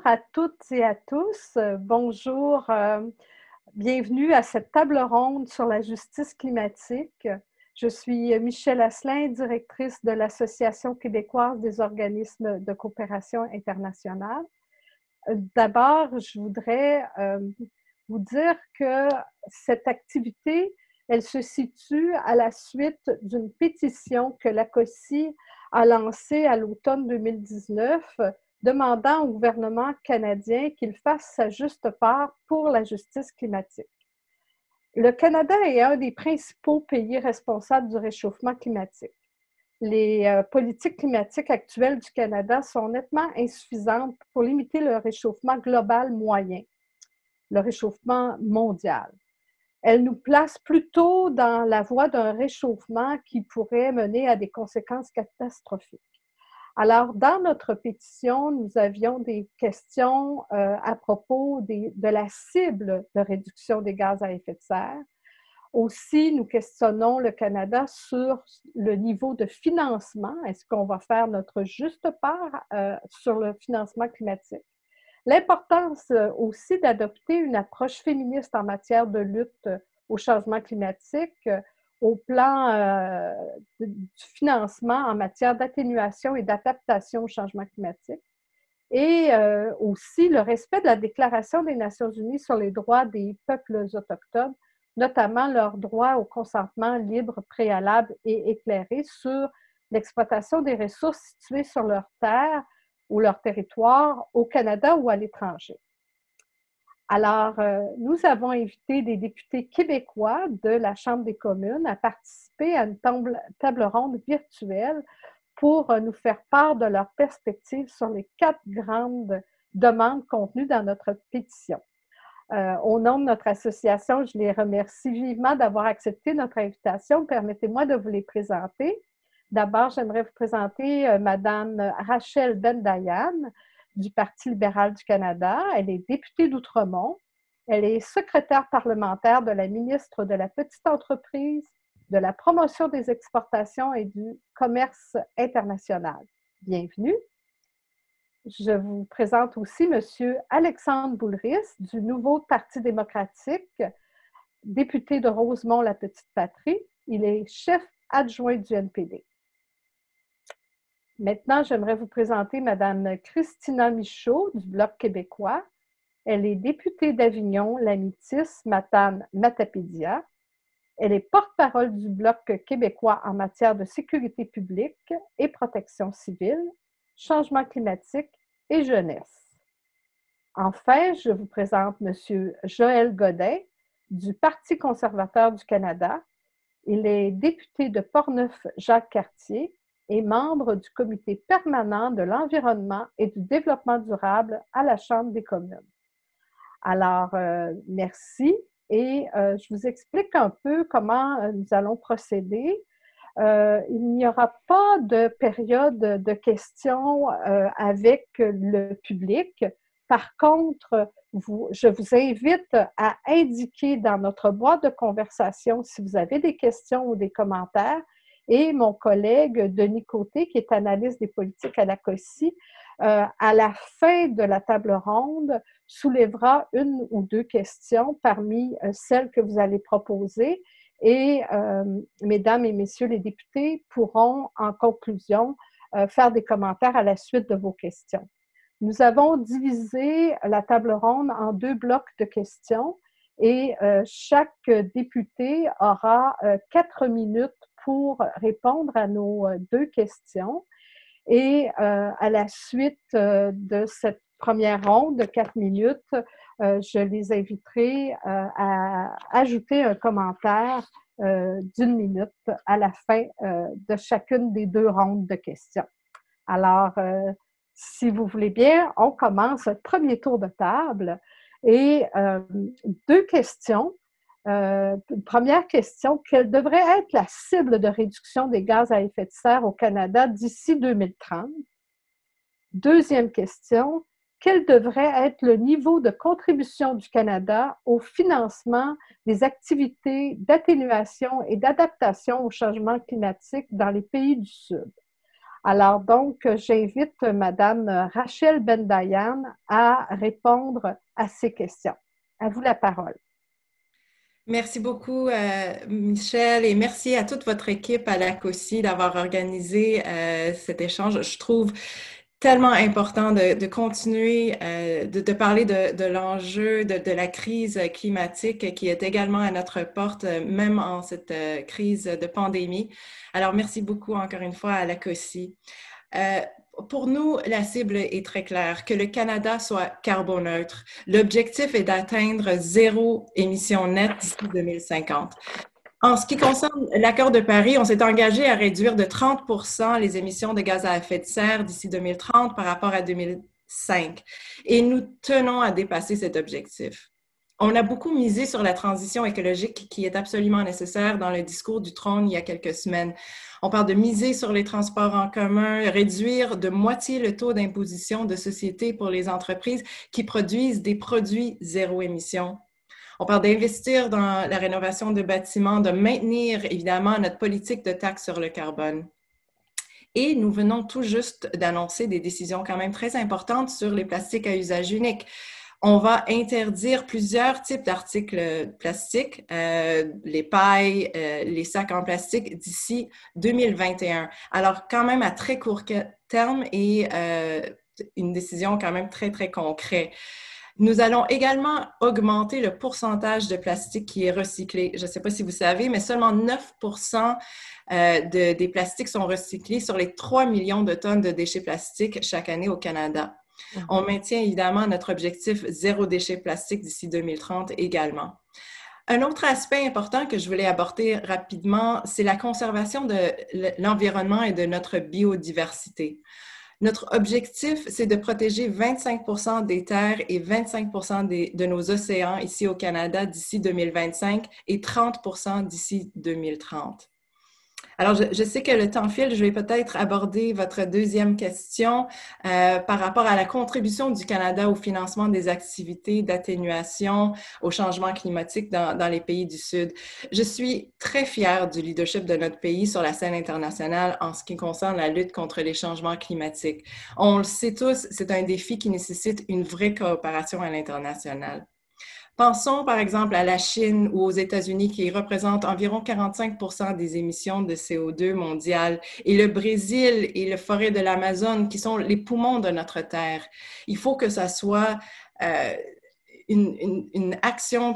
à toutes et à tous. Bonjour, bienvenue à cette table ronde sur la justice climatique. Je suis Michèle Asselin, directrice de l'Association québécoise des organismes de coopération internationale. D'abord, je voudrais vous dire que cette activité, elle se situe à la suite d'une pétition que l'ACOSI a lancée à l'automne 2019, demandant au gouvernement canadien qu'il fasse sa juste part pour la justice climatique. Le Canada est un des principaux pays responsables du réchauffement climatique. Les politiques climatiques actuelles du Canada sont nettement insuffisantes pour limiter le réchauffement global moyen, le réchauffement mondial. Elles nous placent plutôt dans la voie d'un réchauffement qui pourrait mener à des conséquences catastrophiques. Alors, dans notre pétition, nous avions des questions à propos de la cible de réduction des gaz à effet de serre. Aussi, nous questionnons le Canada sur le niveau de financement. Est-ce qu'on va faire notre juste part sur le financement climatique? L'importance aussi d'adopter une approche féministe en matière de lutte au changement climatique, au plan du financement en matière d'atténuation et d'adaptation au changement climatique. Et aussi le respect de la Déclaration des Nations unies sur les droits des peuples autochtones, notamment leur droit au consentement libre, préalable et éclairé sur l'exploitation des ressources situées sur leur terre ou leur territoire au Canada ou à l'étranger. Alors, nous avons invité des députés québécois de la Chambre des communes à participer à une table ronde virtuelle pour nous faire part de leurs perspectives sur les 4 grandes demandes contenues dans notre pétition. Au nom de notre association, je les remercie vivement d'avoir accepté notre invitation. Permettez-moi de vous les présenter. D'abord, j'aimerais vous présenter Madame Rachel Bendayan du Parti libéral du Canada. Elle est députée d'Outremont. Elle est secrétaire parlementaire de la ministre de la Petite Entreprise, de la promotion des exportations et du commerce international. Bienvenue. Je vous présente aussi M. Alexandre Boulris du Nouveau Parti démocratique, député de Rosemont-la-Petite-Patrie. Il est chef adjoint du NPD. Maintenant, j'aimerais vous présenter Mme Christina Michaud du Bloc québécois. Elle est députée d'Avignon, la Métis, Matane, Matapédia. Elle est porte-parole du Bloc québécois en matière de sécurité publique et protection civile, changement climatique et jeunesse. Enfin, je vous présente M. Joël Godin du Parti conservateur du Canada. Il est député de Portneuf-Jacques-Cartier et membre du comité permanent de l'environnement et du développement durable à la Chambre des communes. Alors, merci. Et je vous explique un peu comment nous allons procéder. Il n'y aura pas de période de questions avec le public. Par contre, je vous invite à indiquer dans notre boîte de conversation si vous avez des questions ou des commentaires. Et mon collègue Denis Côté, qui est analyste des politiques à l'ACOSI, à la fin de la table ronde, soulèvera une ou 2 questions parmi celles que vous allez proposer. Et mesdames et messieurs les députés pourront, en conclusion, faire des commentaires à la suite de vos questions. Nous avons divisé la table ronde en 2 blocs de questions et chaque député aura 4 minutes pour répondre à nos 2 questions. Et à la suite de cette première ronde de 4 minutes, je les inviterai à ajouter un commentaire d'1 minute à la fin de chacune des 2 rondes de questions. Alors, si vous voulez bien, on commence le premier tour de table et 2 questions. Première question, quelle devrait être la cible de réduction des gaz à effet de serre au Canada d'ici 2030? Deuxième question, quel devrait être le niveau de contribution du Canada au financement des activités d'atténuation et d'adaptation au changement climatique dans les pays du Sud? Alors donc, j'invite Madame Rachel Bendayan à répondre à ces questions. À vous la parole. Merci beaucoup, Michel, et merci à toute votre équipe à la COSI d'avoir organisé cet échange. Je trouve tellement important de continuer de parler de l'enjeu de la crise climatique qui est également à notre porte, même en cette crise de pandémie. Alors, merci beaucoup encore une fois à la COSI. Pour nous, la cible est très claire, que le Canada soit carboneutre. L'objectif est d'atteindre zéro émission nette d'ici 2050. En ce qui concerne l'accord de Paris, on s'est engagé à réduire de 30% les émissions de gaz à effet de serre d'ici 2030 par rapport à 2005. Et nous tenons à dépasser cet objectif. On a beaucoup misé sur la transition écologique qui est absolument nécessaire dans le discours du trône il y a quelques semaines. On parle de miser sur les transports en commun, réduire de moitié le taux d'imposition de société pour les entreprises qui produisent des produits zéro émission. On parle d'investir dans la rénovation de bâtiments, de maintenir évidemment notre politique de taxe sur le carbone. Et nous venons tout juste d'annoncer des décisions quand même très importantes sur les plastiques à usage unique. On va interdire plusieurs types d'articles plastiques, les pailles, les sacs en plastique d'ici 2021. Alors, quand même à très court terme et une décision quand même très, très concrète. Nous allons également augmenter le pourcentage de plastique qui est recyclé. Je ne sais pas si vous savez, mais seulement 9% des plastiques sont recyclés sur les 3 millions de tonnes de déchets plastiques chaque année au Canada. On maintient évidemment notre objectif zéro déchet plastique d'ici 2030 également. Un autre aspect important que je voulais aborder rapidement, c'est la conservation de l'environnement et de notre biodiversité. Notre objectif, c'est de protéger 25% des terres et 25% de nos océans ici au Canada d'ici 2025 et 30% d'ici 2030. Alors, je sais que le temps file, je vais peut-être aborder votre deuxième question par rapport à la contribution du Canada au financement des activités d'atténuation au changement climatique dans les pays du Sud. Je suis très fière du leadership de notre pays sur la scène internationale en ce qui concerne la lutte contre les changements climatiques. On le sait tous, c'est un défi qui nécessite une vraie coopération à l'international. Pensons par exemple à la Chine ou aux États-Unis qui représentent environ 45% des émissions de CO2 mondiales et le Brésil et les forêts de l'Amazone qui sont les poumons de notre terre. Il faut que ça soit une action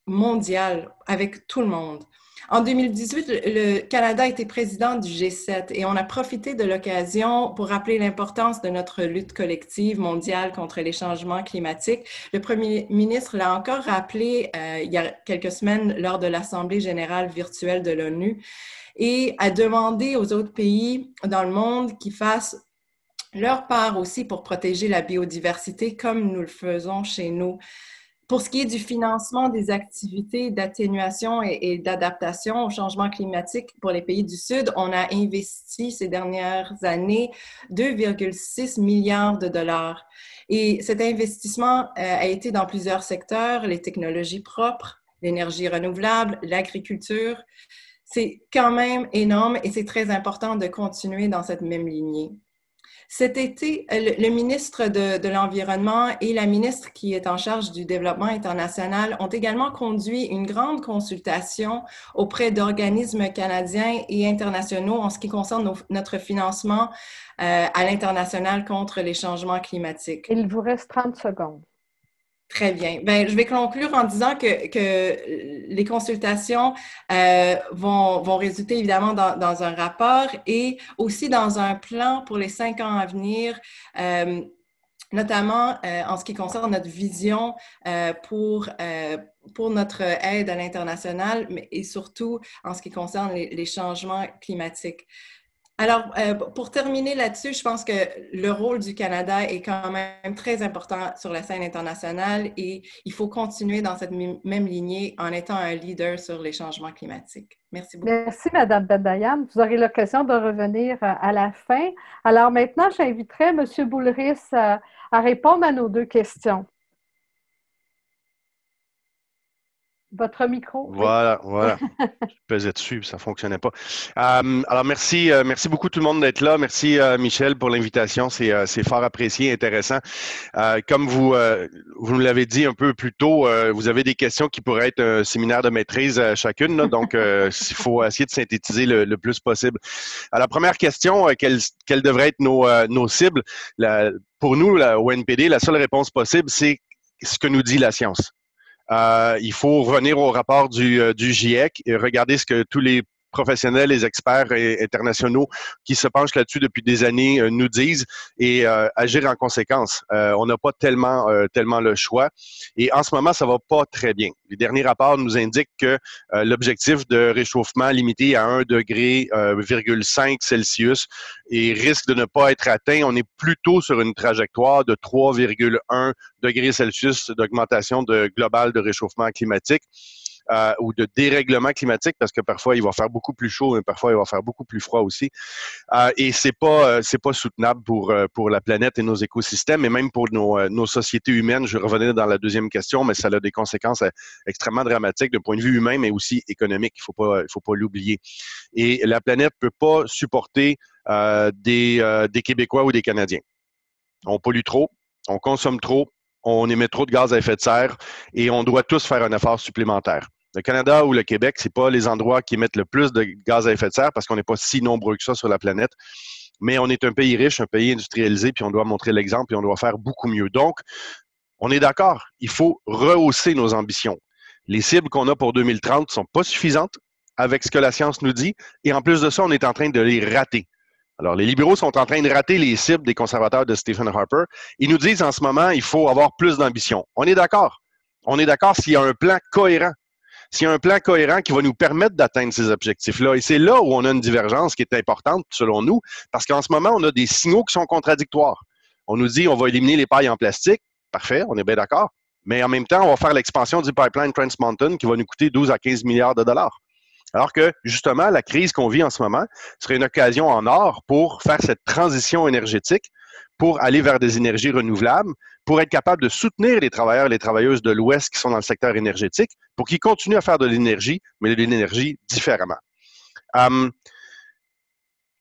mondiale avec tout le monde. En 2018, le Canada a été président du G7 et on a profité de l'occasion pour rappeler l'importance de notre lutte collective mondiale contre les changements climatiques. Le premier ministre l'a encore rappelé il y a quelques semaines lors de l'Assemblée générale virtuelle de l'ONU et a demandé aux autres pays dans le monde qu'ils fassent leur part aussi pour protéger la biodiversité comme nous le faisons chez nous. Pour ce qui est du financement des activités d'atténuation et d'adaptation au changement climatique pour les pays du Sud, on a investi ces dernières années 2,6 milliards de dollars. Et cet investissement a été dans plusieurs secteurs, les technologies propres, l'énergie renouvelable, l'agriculture. C'est quand même énorme et c'est très important de continuer dans cette même lignée. Cet été, le ministre de l'Environnement et la ministre qui est en charge du développement international ont également conduit une grande consultation auprès d'organismes canadiens et internationaux en ce qui concerne notre financement à l'international contre les changements climatiques. Il vous reste 30 secondes. Très bien. Ben, je vais conclure en disant que les consultations vont résulter évidemment dans un rapport et aussi dans un plan pour les 5 ans à venir, notamment en ce qui concerne notre vision pour notre aide à l'international, mais et surtout en ce qui concerne les changements climatiques. Alors, pour terminer là-dessus, je pense que le rôle du Canada est quand même très important sur la scène internationale et il faut continuer dans cette même lignée en étant un leader sur les changements climatiques. Merci beaucoup. Merci, Madame Bendayan. Vous aurez l'occasion de revenir à la fin. Alors maintenant, j'inviterai M. Boulris à répondre à nos deux questions. Votre micro, oui. Voilà, voilà. Je pesais dessus, ça fonctionnait pas. Alors, merci beaucoup tout le monde d'être là. Merci, Michel, pour l'invitation. C'est fort apprécié, intéressant. Comme vous nous l'avez dit un peu plus tôt, vous avez des questions qui pourraient être un séminaire de maîtrise chacune, là, donc il faut essayer de synthétiser le plus possible. Alors, la première question, quelles devraient être nos cibles? Pour nous, au NPD, la seule réponse possible, c'est ce que nous dit la science. Il faut revenir au rapport du GIEC et regarder ce que tous les professionnels, les experts internationaux qui se penchent là-dessus depuis des années nous disent et agir en conséquence. On n'a pas tellement le choix. Et en ce moment, ça va pas très bien. Les derniers rapports nous indiquent que l'objectif de réchauffement limité à 1,5 degré Celsius et risque de ne pas être atteint. On est plutôt sur une trajectoire de 3,1 degrés Celsius d'augmentation globale de réchauffement climatique. Ou de dérèglement climatique, parce que parfois il va faire beaucoup plus chaud, mais parfois il va faire beaucoup plus froid aussi. Et c'est pas soutenable pour la planète et nos écosystèmes, et même pour nos sociétés humaines. Je revenais dans la deuxième question, mais ça a des conséquences extrêmement dramatiques d'un point de vue humain, mais aussi économique. Il faut pas l'oublier. Et la planète peut pas supporter des Québécois ou des Canadiens. On pollue trop, on consomme trop, on émet trop de gaz à effet de serre, et on doit tous faire un effort supplémentaire. Le Canada ou le Québec, c'est pas les endroits qui émettent le plus de gaz à effet de serre parce qu'on n'est pas si nombreux que ça sur la planète. Mais on est un pays riche, un pays industrialisé, puis on doit montrer l'exemple et on doit faire beaucoup mieux. Donc, on est d'accord, il faut rehausser nos ambitions. Les cibles qu'on a pour 2030 ne sont pas suffisantes avec ce que la science nous dit. Et en plus de ça, on est en train de les rater. Alors, les libéraux sont en train de rater les cibles des conservateurs de Stephen Harper. Ils nous disent en ce moment, il faut avoir plus d'ambition. On est d'accord. On est d'accord s'il y a un plan cohérent. S'il y a un plan cohérent qui va nous permettre d'atteindre ces objectifs-là. Et c'est là où on a une divergence qui est importante, selon nous, parce qu'en ce moment, on a des signaux qui sont contradictoires. On nous dit on va éliminer les pailles en plastique. Parfait, on est bien d'accord. Mais en même temps, on va faire l'expansion du pipeline Trans Mountain qui va nous coûter 12 à 15 milliards de dollars. Alors que, justement, la crise qu'on vit en ce moment serait une occasion en or pour faire cette transition énergétique, pour aller vers des énergies renouvelables, pour être capable de soutenir les travailleurs et les travailleuses de l'Ouest qui sont dans le secteur énergétique, pour qu'ils continuent à faire de l'énergie, mais de l'énergie différemment.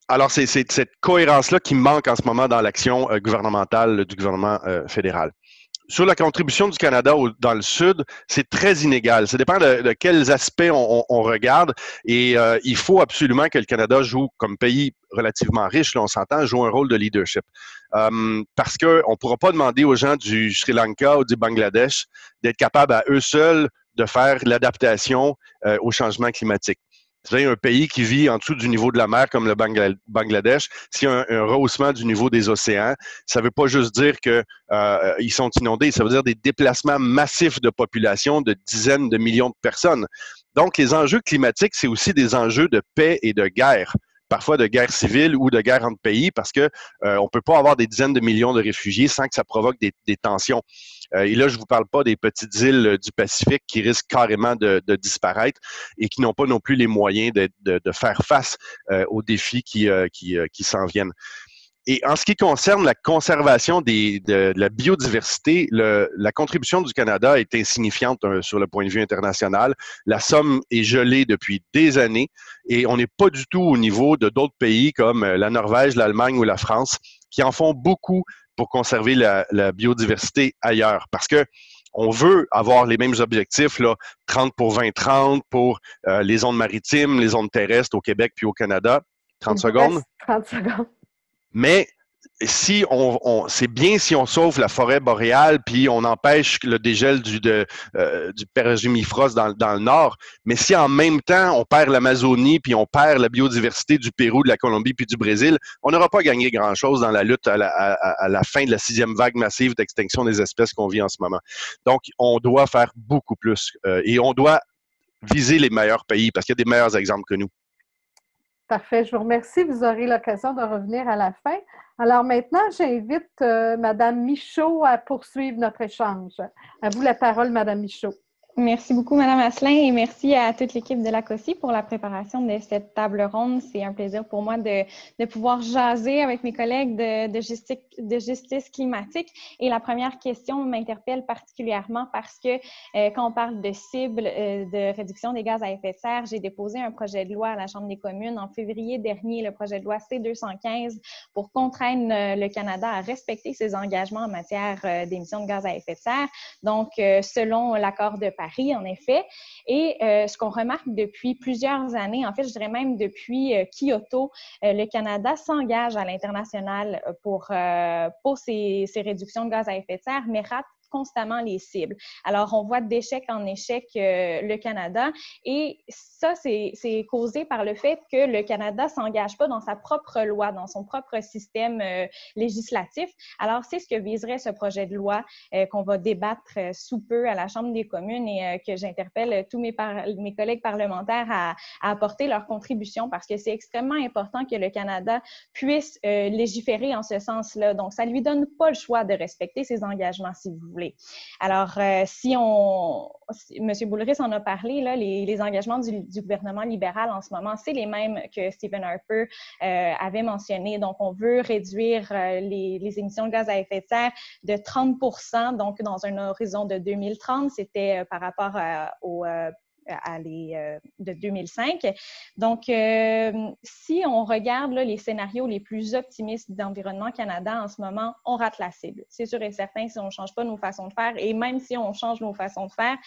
Alors, c'est cette cohérence-là qui manque en ce moment dans l'action gouvernementale du gouvernement fédéral. Sur la contribution du Canada dans le Sud, c'est très inégal. Ça dépend de quels aspects on regarde. Et il faut absolument que le Canada joue, comme pays relativement riche, là, on s'entend, joue un rôle de leadership. Parce qu'on ne pourra pas demander aux gens du Sri Lanka ou du Bangladesh d'être capables à eux seuls de faire l'adaptation au changement climatique. Vous avez un pays qui vit en dessous du niveau de la mer, comme le Bangladesh. S'il y a un rehaussement du niveau des océans, ça ne veut pas juste dire qu'ils sont inondés, ça veut dire des déplacements massifs de population de dizaines de millions de personnes. Donc, les enjeux climatiques, c'est aussi des enjeux de paix et de guerre, parfois de guerre civile ou de guerre entre pays, parce que on peut pas avoir des dizaines de millions de réfugiés sans que ça provoque des tensions. Et là, je vous parle pas des petites îles du Pacifique qui risquent carrément de disparaître et qui n'ont pas non plus les moyens de faire face aux défis qui s'en viennent. Et en ce qui concerne la conservation de la biodiversité, la contribution du Canada est insignifiante sur le point de vue international. La somme est gelée depuis des années et on n'est pas du tout au niveau de d'autres pays comme la Norvège, l'Allemagne ou la France qui en font beaucoup pour conserver la biodiversité ailleurs. Parce que on veut avoir les mêmes objectifs, là, 30 pour 2030 pour les zones maritimes, les zones terrestres au Québec puis au Canada. 30 secondes. 30 secondes. Mais si c'est bien si on sauve la forêt boréale puis on empêche le dégel du permafrost dans le nord, mais si en même temps on perd l'Amazonie puis on perd la biodiversité du Pérou, de la Colombie puis du Brésil, on n'aura pas gagné grand-chose dans la lutte à la fin de la 6e vague massive d'extinction des espèces qu'on vit en ce moment. Donc, on doit faire beaucoup plus et on doit viser les meilleurs pays parce qu'il y a des meilleurs exemples que nous. Parfait, je vous remercie. Vous aurez l'occasion de revenir à la fin. Alors maintenant, j'invite Mme Michaud à poursuivre notre échange. À vous la parole, Mme Michaud. Merci beaucoup, Madame Asselin, et merci à toute l'équipe de la COSI pour la préparation de cette table ronde. C'est un plaisir pour moi de pouvoir jaser avec mes collègues de justice climatique. Et la première question m'interpelle particulièrement parce que quand on parle de cibles de réduction des gaz à effet de serre, j'ai déposé un projet de loi à la Chambre des communes en février dernier, le projet de loi C-215, pour contraindre le Canada à respecter ses engagements en matière d'émissions de gaz à effet de serre. Donc, selon l'accord de Paris, en effet. Et ce qu'on remarque depuis plusieurs années, en fait, je dirais même depuis Kyoto, le Canada s'engage à l'international pour ces réductions de gaz à effet de serre, mais rate constamment les cibles. Alors, on voit d'échec en échec le Canada et ça, c'est causé par le fait que le Canada ne s'engage pas dans sa propre loi, dans son propre système législatif. Alors, c'est ce que viserait ce projet de loi qu'on va débattre sous peu à la Chambre des communes et que j'interpelle tous mes collègues parlementaires à apporter leur contribution parce que c'est extrêmement important que le Canada puisse légiférer en ce sens-là. Donc, ça ne lui donne pas le choix de respecter ses engagements, si vous voulez. Alors, M. Boulris en a parlé, là, les engagements du gouvernement libéral en ce moment, c'est les mêmes que Stephen Harper avait mentionné. Donc, on veut réduire les émissions de gaz à effet de serre de 30 %, donc dans un horizon de 2030, c'était par rapport de 2005. Donc, si on regarde là, les scénarios les plus optimistes d'Environnement Canada en ce moment, on rate la cible. C'est sûr et certain si on ne change pas nos façons de faire et même si on change nos façons de faire,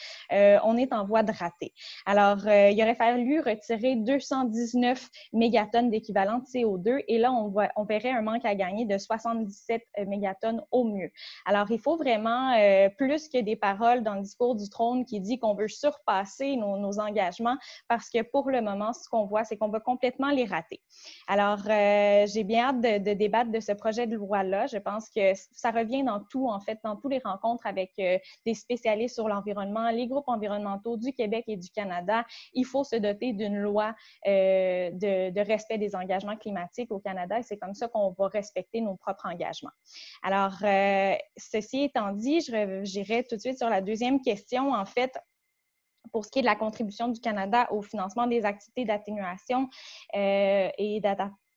on est en voie de rater. Alors, il aurait fallu retirer 219 mégatonnes d'équivalent de CO2 et là, on verrait un manque à gagner de 77 mégatonnes au mieux. Alors, il faut vraiment plus que des paroles dans le discours du trône qui dit qu'on veut surpasser nos engagements parce que pour le moment, ce qu'on voit, c'est qu'on va complètement les rater. Alors, j'ai bien hâte de débattre de ce projet de loi-là. Je pense que ça revient dans tout, en fait, dans toutes les rencontres avec des spécialistes sur l'environnement, les groupes environnementaux du Québec et du Canada. Il faut se doter d'une loi de respect des engagements climatiques au Canada et c'est comme ça qu'on va respecter nos propres engagements. Alors, ceci étant dit, j'irai tout de suite sur la deuxième question. En fait, pour ce qui est de la contribution du Canada au financement des activités d'atténuation et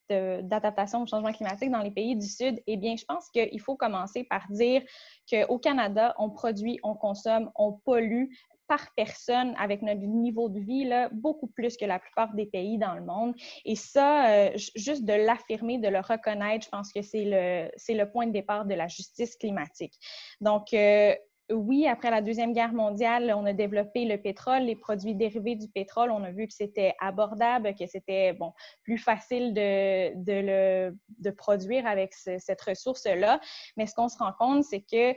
d'adaptation au changement climatique dans les pays du Sud, eh bien, je pense qu'il faut commencer par dire qu'au Canada, on produit, on consomme, on pollue par personne avec notre niveau de vie, là, beaucoup plus que la plupart des pays dans le monde. Et ça, juste de l'affirmer, de le reconnaître, je pense que c'est le point de départ de la justice climatique. Donc, oui, après la Deuxième Guerre mondiale, on a développé le pétrole, les produits dérivés du pétrole. On a vu que c'était abordable, que c'était plus facile de produire avec cette ressource-là. Mais ce qu'on se rend compte, c'est que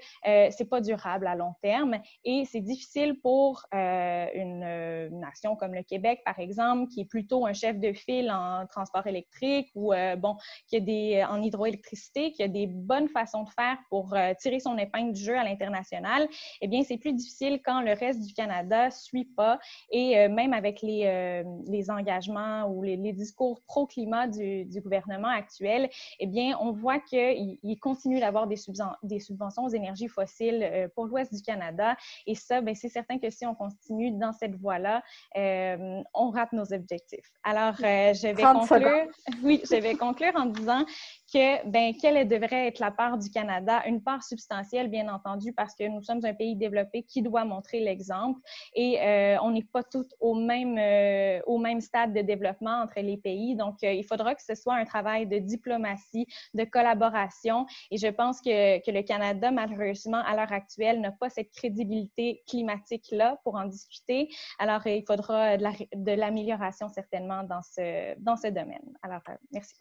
c'est pas durable à long terme et c'est difficile pour une nation comme le Québec, par exemple, qui est plutôt un chef de file en transport électrique ou en hydroélectricité, qui a des bonnes façons de faire pour tirer son épingle du jeu à l'international. Eh bien, c'est plus difficile quand le reste du Canada ne suit pas et même avec les engagements ou les discours pro-climat du gouvernement actuel, eh bien, on voit qu'il continue d'avoir des subventions aux énergies fossiles pour l'ouest du Canada et ça, bien, c'est certain que si on continue dans cette voie-là, on rate nos objectifs. Alors, je vais conclure en disant quelle devrait être la part du Canada? Une part substantielle, bien entendu, parce que nous sommes un pays développé qui doit montrer l'exemple et on n'est pas tous au même stade de développement entre les pays. Donc, il faudra que ce soit un travail de diplomatie, de collaboration et je pense que le Canada, malheureusement, à l'heure actuelle, n'a pas cette crédibilité climatique-là pour en discuter. Alors, il faudra de l'amélioration certainement dans ce domaine. Alors, merci.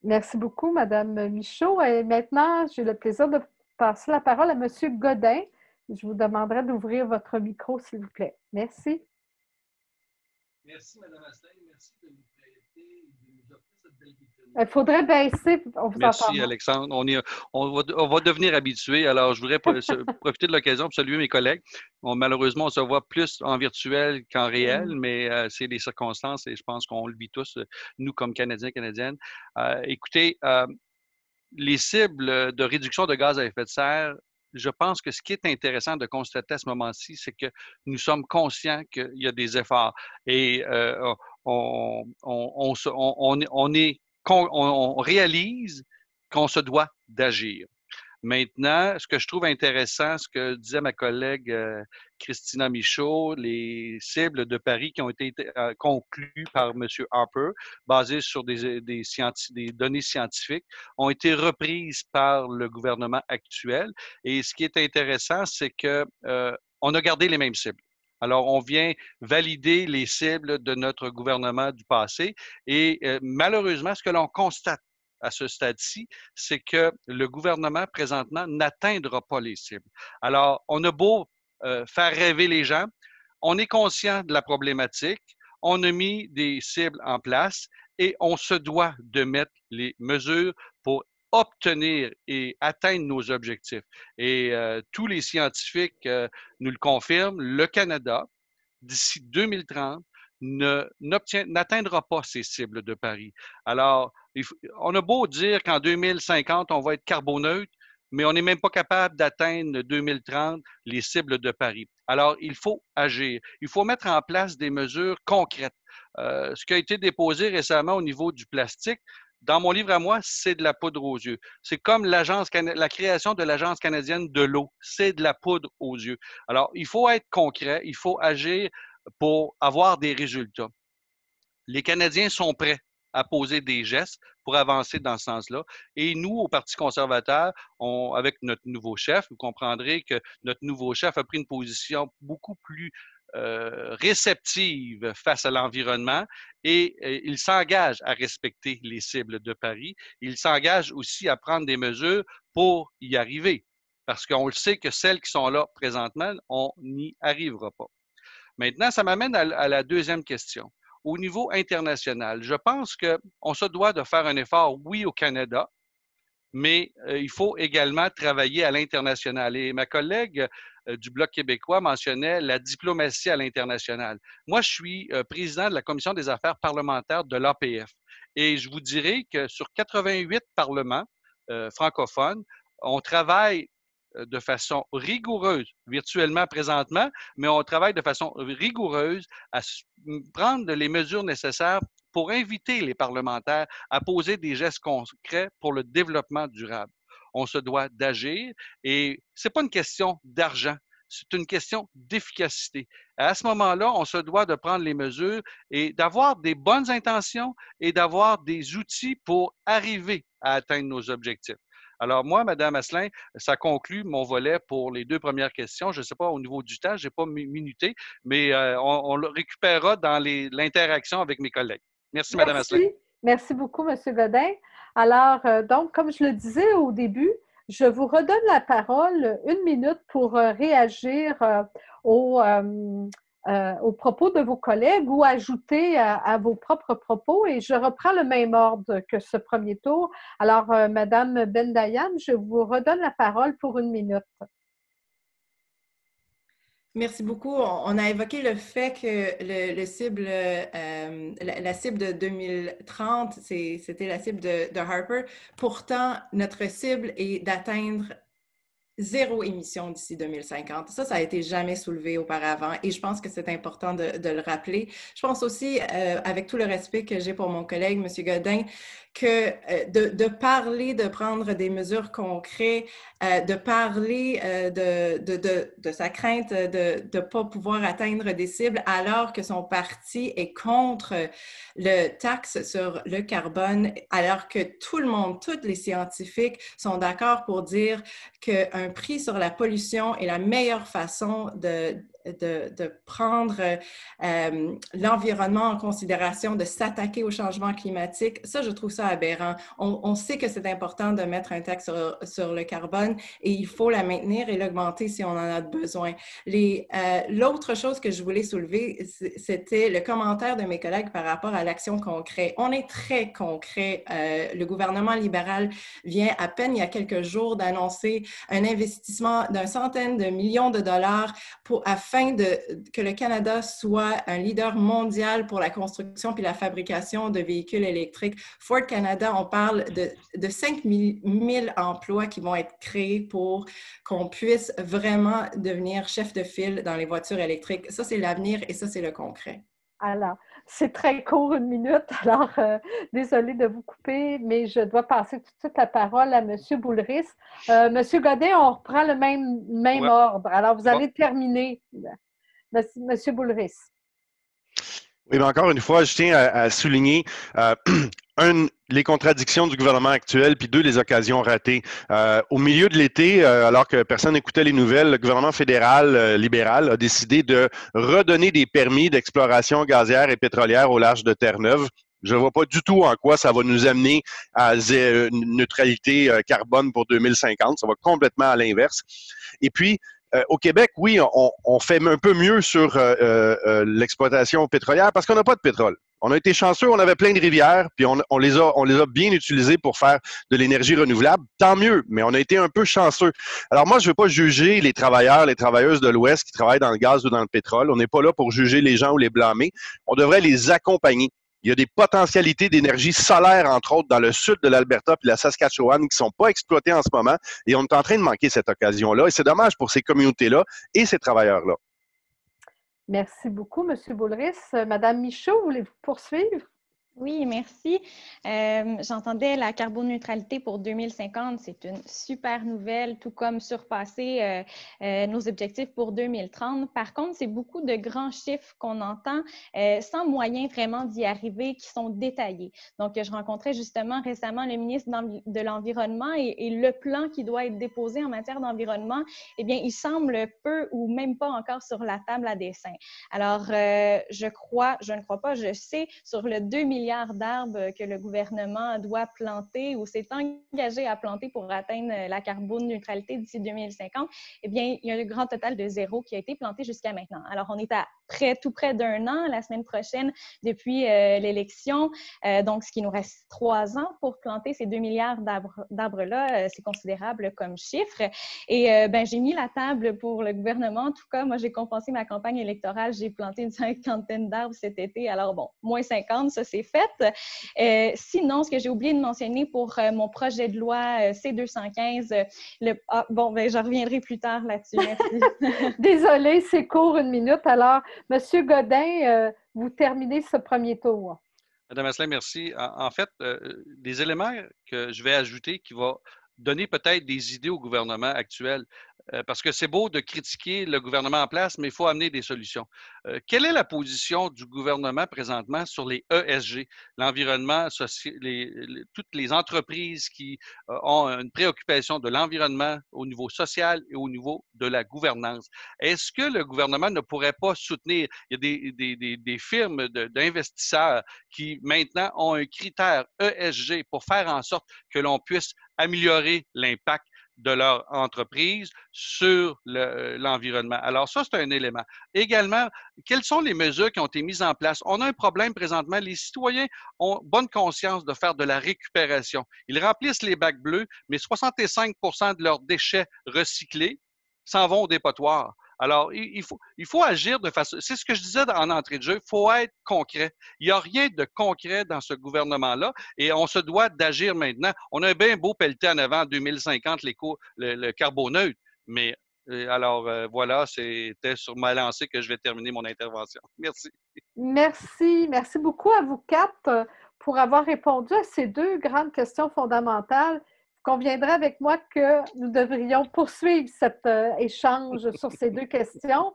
Merci beaucoup, Madame Michaud. Et maintenant, j'ai le plaisir de passer la parole à Monsieur Godin. Je vous demanderai d'ouvrir votre micro, s'il vous plaît. Merci. Merci, Madame Asselin. Merci de nous prêter, de nous offrir cette belle vitrine. Il faudrait baisser. Merci, Alexandre. On va devenir habitués. Alors, je voudrais profiter de l'occasion pour saluer mes collègues. Malheureusement, on se voit plus en virtuel qu'en réel, mais c'est les circonstances et je pense qu'on le vit tous, nous, comme Canadiens, Canadiennes. Écoutez, les cibles de réduction de gaz à effet de serre je pense que ce qui est intéressant de constater à ce moment-ci, c'est que nous sommes conscients qu'il y a des efforts et on réalise qu'on se doit d'agir. Maintenant, ce que je trouve intéressant, ce que disait ma collègue Christina Michaud, les cibles de Paris qui ont été conclues par M. Harper, basées sur des données scientifiques, ont été reprises par le gouvernement actuel. Et ce qui est intéressant, c'est que on a gardé les mêmes cibles. Alors, on vient valider les cibles de notre gouvernement du passé et malheureusement, ce que l'on constate à ce stade-ci, c'est que le gouvernement, présentement, n'atteindra pas les cibles. Alors, on a beau faire rêver les gens, on est conscient de la problématique, on a mis des cibles en place et on se doit de mettre les mesures pour obtenir et atteindre nos objectifs. Et tous les scientifiques nous le confirment, le Canada, d'ici 2030, n'atteindra pas ces cibles de Paris. Alors, on a beau dire qu'en 2050, on va être carboneutre, mais on n'est même pas capable d'atteindre 2030 les cibles de Paris. Alors, il faut agir. Il faut mettre en place des mesures concrètes. Ce qui a été déposé récemment au niveau du plastique, dans mon livre à moi, c'est de la poudre aux yeux. C'est comme la création de l'Agence canadienne de l'eau. C'est de la poudre aux yeux. Alors, il faut être concret, il faut agir pour avoir des résultats. Les Canadiens sont prêts à poser des gestes pour avancer dans ce sens-là. Et nous, au Parti conservateur, avec notre nouveau chef, vous comprendrez que notre nouveau chef a pris une position beaucoup plus réceptive face à l'environnement et il s'engage à respecter les cibles de Paris. Il s'engage aussi à prendre des mesures pour y arriver, parce qu'on le sait que celles qui sont là présentement, on n'y arrivera pas. Maintenant, ça m'amène à la deuxième question. Au niveau international, je pense qu'on se doit de faire un effort, oui, au Canada, mais il faut également travailler à l'international. Et ma collègue du Bloc québécois mentionnait la diplomatie à l'international. Moi, je suis président de la Commission des affaires parlementaires de l'APF. Et je vous dirais que sur 88 parlements francophones, on travaille de façon rigoureuse, virtuellement présentement, mais on travaille de façon rigoureuse à prendre les mesures nécessaires pour inviter les parlementaires à poser des gestes concrets pour le développement durable. On se doit d'agir et ce n'est pas une question d'argent, c'est une question d'efficacité. À ce moment-là, on se doit de prendre les mesures et d'avoir des bonnes intentions et d'avoir des outils pour arriver à atteindre nos objectifs. Alors moi, Mme Asselin, ça conclut mon volet pour les deux premières questions. Je ne sais pas au niveau du temps, je n'ai pas minuté, mais on le récupérera dans l'interaction avec mes collègues. Merci, Mme Asselin. Merci beaucoup, M. Godin. Alors, donc, comme je le disais au début, je vous redonne la parole 1 minute pour réagir aux propos de vos collègues ou ajouter à vos propres propos. Et je reprends le même ordre que ce premier tour. Alors, Mme Bendayan, je vous redonne la parole pour 1 minute. Merci beaucoup. On a évoqué le fait que la cible de 2030, c'était la cible de Harper. Pourtant, notre cible est d'atteindre 0 émission d'ici 2050. Ça a été jamais soulevé auparavant et je pense que c'est important de le rappeler. Je pense aussi, avec tout le respect que j'ai pour mon collègue, M. Godin, que de parler, de prendre des mesures concrètes, de parler de sa crainte de ne pas pouvoir atteindre des cibles alors que son parti est contre le taxe sur le carbone, alors que tout le monde, tous les scientifiques sont d'accord pour dire qu'un prix sur la pollution est la meilleure façon de prendre l'environnement en considération, de s'attaquer au changement climatique. Ça, je trouve ça aberrant. On sait que c'est important de mettre un taxe sur le carbone et il faut la maintenir et l'augmenter si on en a besoin. L'autre chose que je voulais soulever, c'était le commentaire de mes collègues par rapport à l'action concrète. On est très concret. Le gouvernement libéral vient à peine il y a quelques jours d'annoncer un investissement d'1 centaine de millions de dollars afin train que le Canada soit un leader mondial pour la construction puis la fabrication de véhicules électriques. Ford Canada, on parle de 5 000 emplois qui vont être créés pour qu'on puisse vraiment devenir chef de file dans les voitures électriques. Ça, c'est l'avenir et ça, c'est le concret. Alors, c'est très court, 1 minute, alors désolée de vous couper, mais je dois passer tout de suite la parole à M. Boulris. M. Godin, on reprend le même ordre. Alors, vous allez terminer, M. Boulris. Oui, mais encore une fois, je tiens à souligner, les contradictions du gouvernement actuel, puis 2, les occasions ratées. Au milieu de l'été, alors que personne n'écoutait les nouvelles, le gouvernement fédéral libéral a décidé de redonner des permis d'exploration gazière et pétrolière au large de Terre-Neuve. Je ne vois pas du tout en quoi ça va nous amener à une neutralité carbone pour 2050. Ça va complètement à l'inverse. Et puis, au Québec, oui, on fait un peu mieux sur l'exploitation pétrolière parce qu'on n'a pas de pétrole. On a été chanceux, on avait plein de rivières, puis on les a bien utilisées pour faire de l'énergie renouvelable. Tant mieux, mais on a été un peu chanceux. Alors moi, je ne veux pas juger les travailleurs, les travailleuses de l'Ouest qui travaillent dans le gaz ou dans le pétrole. On n'est pas là pour juger les gens ou les blâmer. On devrait les accompagner. Il y a des potentialités d'énergie solaire, entre autres, dans le sud de l'Alberta et la Saskatchewan qui ne sont pas exploitées en ce moment. Et on est en train de manquer cette occasion-là. Et c'est dommage pour ces communautés-là et ces travailleurs-là. Merci beaucoup, M. Boulris. Madame Michaud, voulez-vous poursuivre? Oui, merci. J'entendais la carboneutralité pour 2050, c'est une super nouvelle, tout comme surpasser nos objectifs pour 2030. Par contre, c'est beaucoup de grands chiffres qu'on entend sans moyen vraiment d'y arriver qui sont détaillés. Donc, je rencontrais justement récemment le ministre de l'Environnement et le plan qui doit être déposé en matière d'environnement, eh bien, il semble peu ou même pas encore sur la table à dessein. Alors, je ne crois pas, je sais, sur le 2 milliards d'arbres que le gouvernement doit planter ou s'est engagé à planter pour atteindre la carboneutralité d'ici 2050, eh bien, il y a un grand total de 0 qui a été planté jusqu'à maintenant. Alors, on est à tout près d'1 an, la semaine prochaine, depuis l'élection. Donc, ce qui nous reste 3 ans pour planter ces 2 milliards d'arbres-là, c'est considérable comme chiffre. Et j'ai mis la table pour le gouvernement. En tout cas, moi, j'ai compensé ma campagne électorale. J'ai planté une 50aine d'arbres cet été. Alors, bon, moins 50, ça, c'est fait. Sinon, ce que j'ai oublié de mentionner pour mon projet de loi C-215, je reviendrai plus tard là-dessus. Merci. Désolée, c'est court, 1 minute. Alors, M. Godin, vous terminez ce premier tour. Madame Asselin, merci. En fait, des éléments que je vais ajouter qui vont donner peut-être des idées au gouvernement actuel. Parce que c'est beau de critiquer le gouvernement en place, mais il faut amener des solutions. Quelle est la position du gouvernement présentement sur les ESG, l'environnement, toutes les entreprises qui ont une préoccupation de l'environnement au niveau social et au niveau de la gouvernance? Est-ce que le gouvernement ne pourrait pas soutenir, il y a des firmes d'investisseurs qui maintenant ont un critère ESG pour faire en sorte que l'on puisse améliorer l'impact de leur entreprise sur l'environnement. Alors ça, c'est un élément. Également, quelles sont les mesures qui ont été mises en place? On a un problème présentement. Les citoyens ont bonne conscience de faire de la récupération. Ils remplissent les bacs bleus, mais 65 % de leurs déchets recyclés s'en vont au dépotoir. Alors, il faut agir de façon... C'est ce que je disais en entrée de jeu, il faut être concret. Il n'y a rien de concret dans ce gouvernement-là et on se doit d'agir maintenant. On a un bien beau pelleté en avant en 2050, le carboneutre, mais voilà, c'était sur ma lancée que je vais terminer mon intervention. Merci. Merci beaucoup à vous quatre pour avoir répondu à ces 2 grandes questions fondamentales. Vous conviendrez avec moi que nous devrions poursuivre cet échange sur ces 2 questions.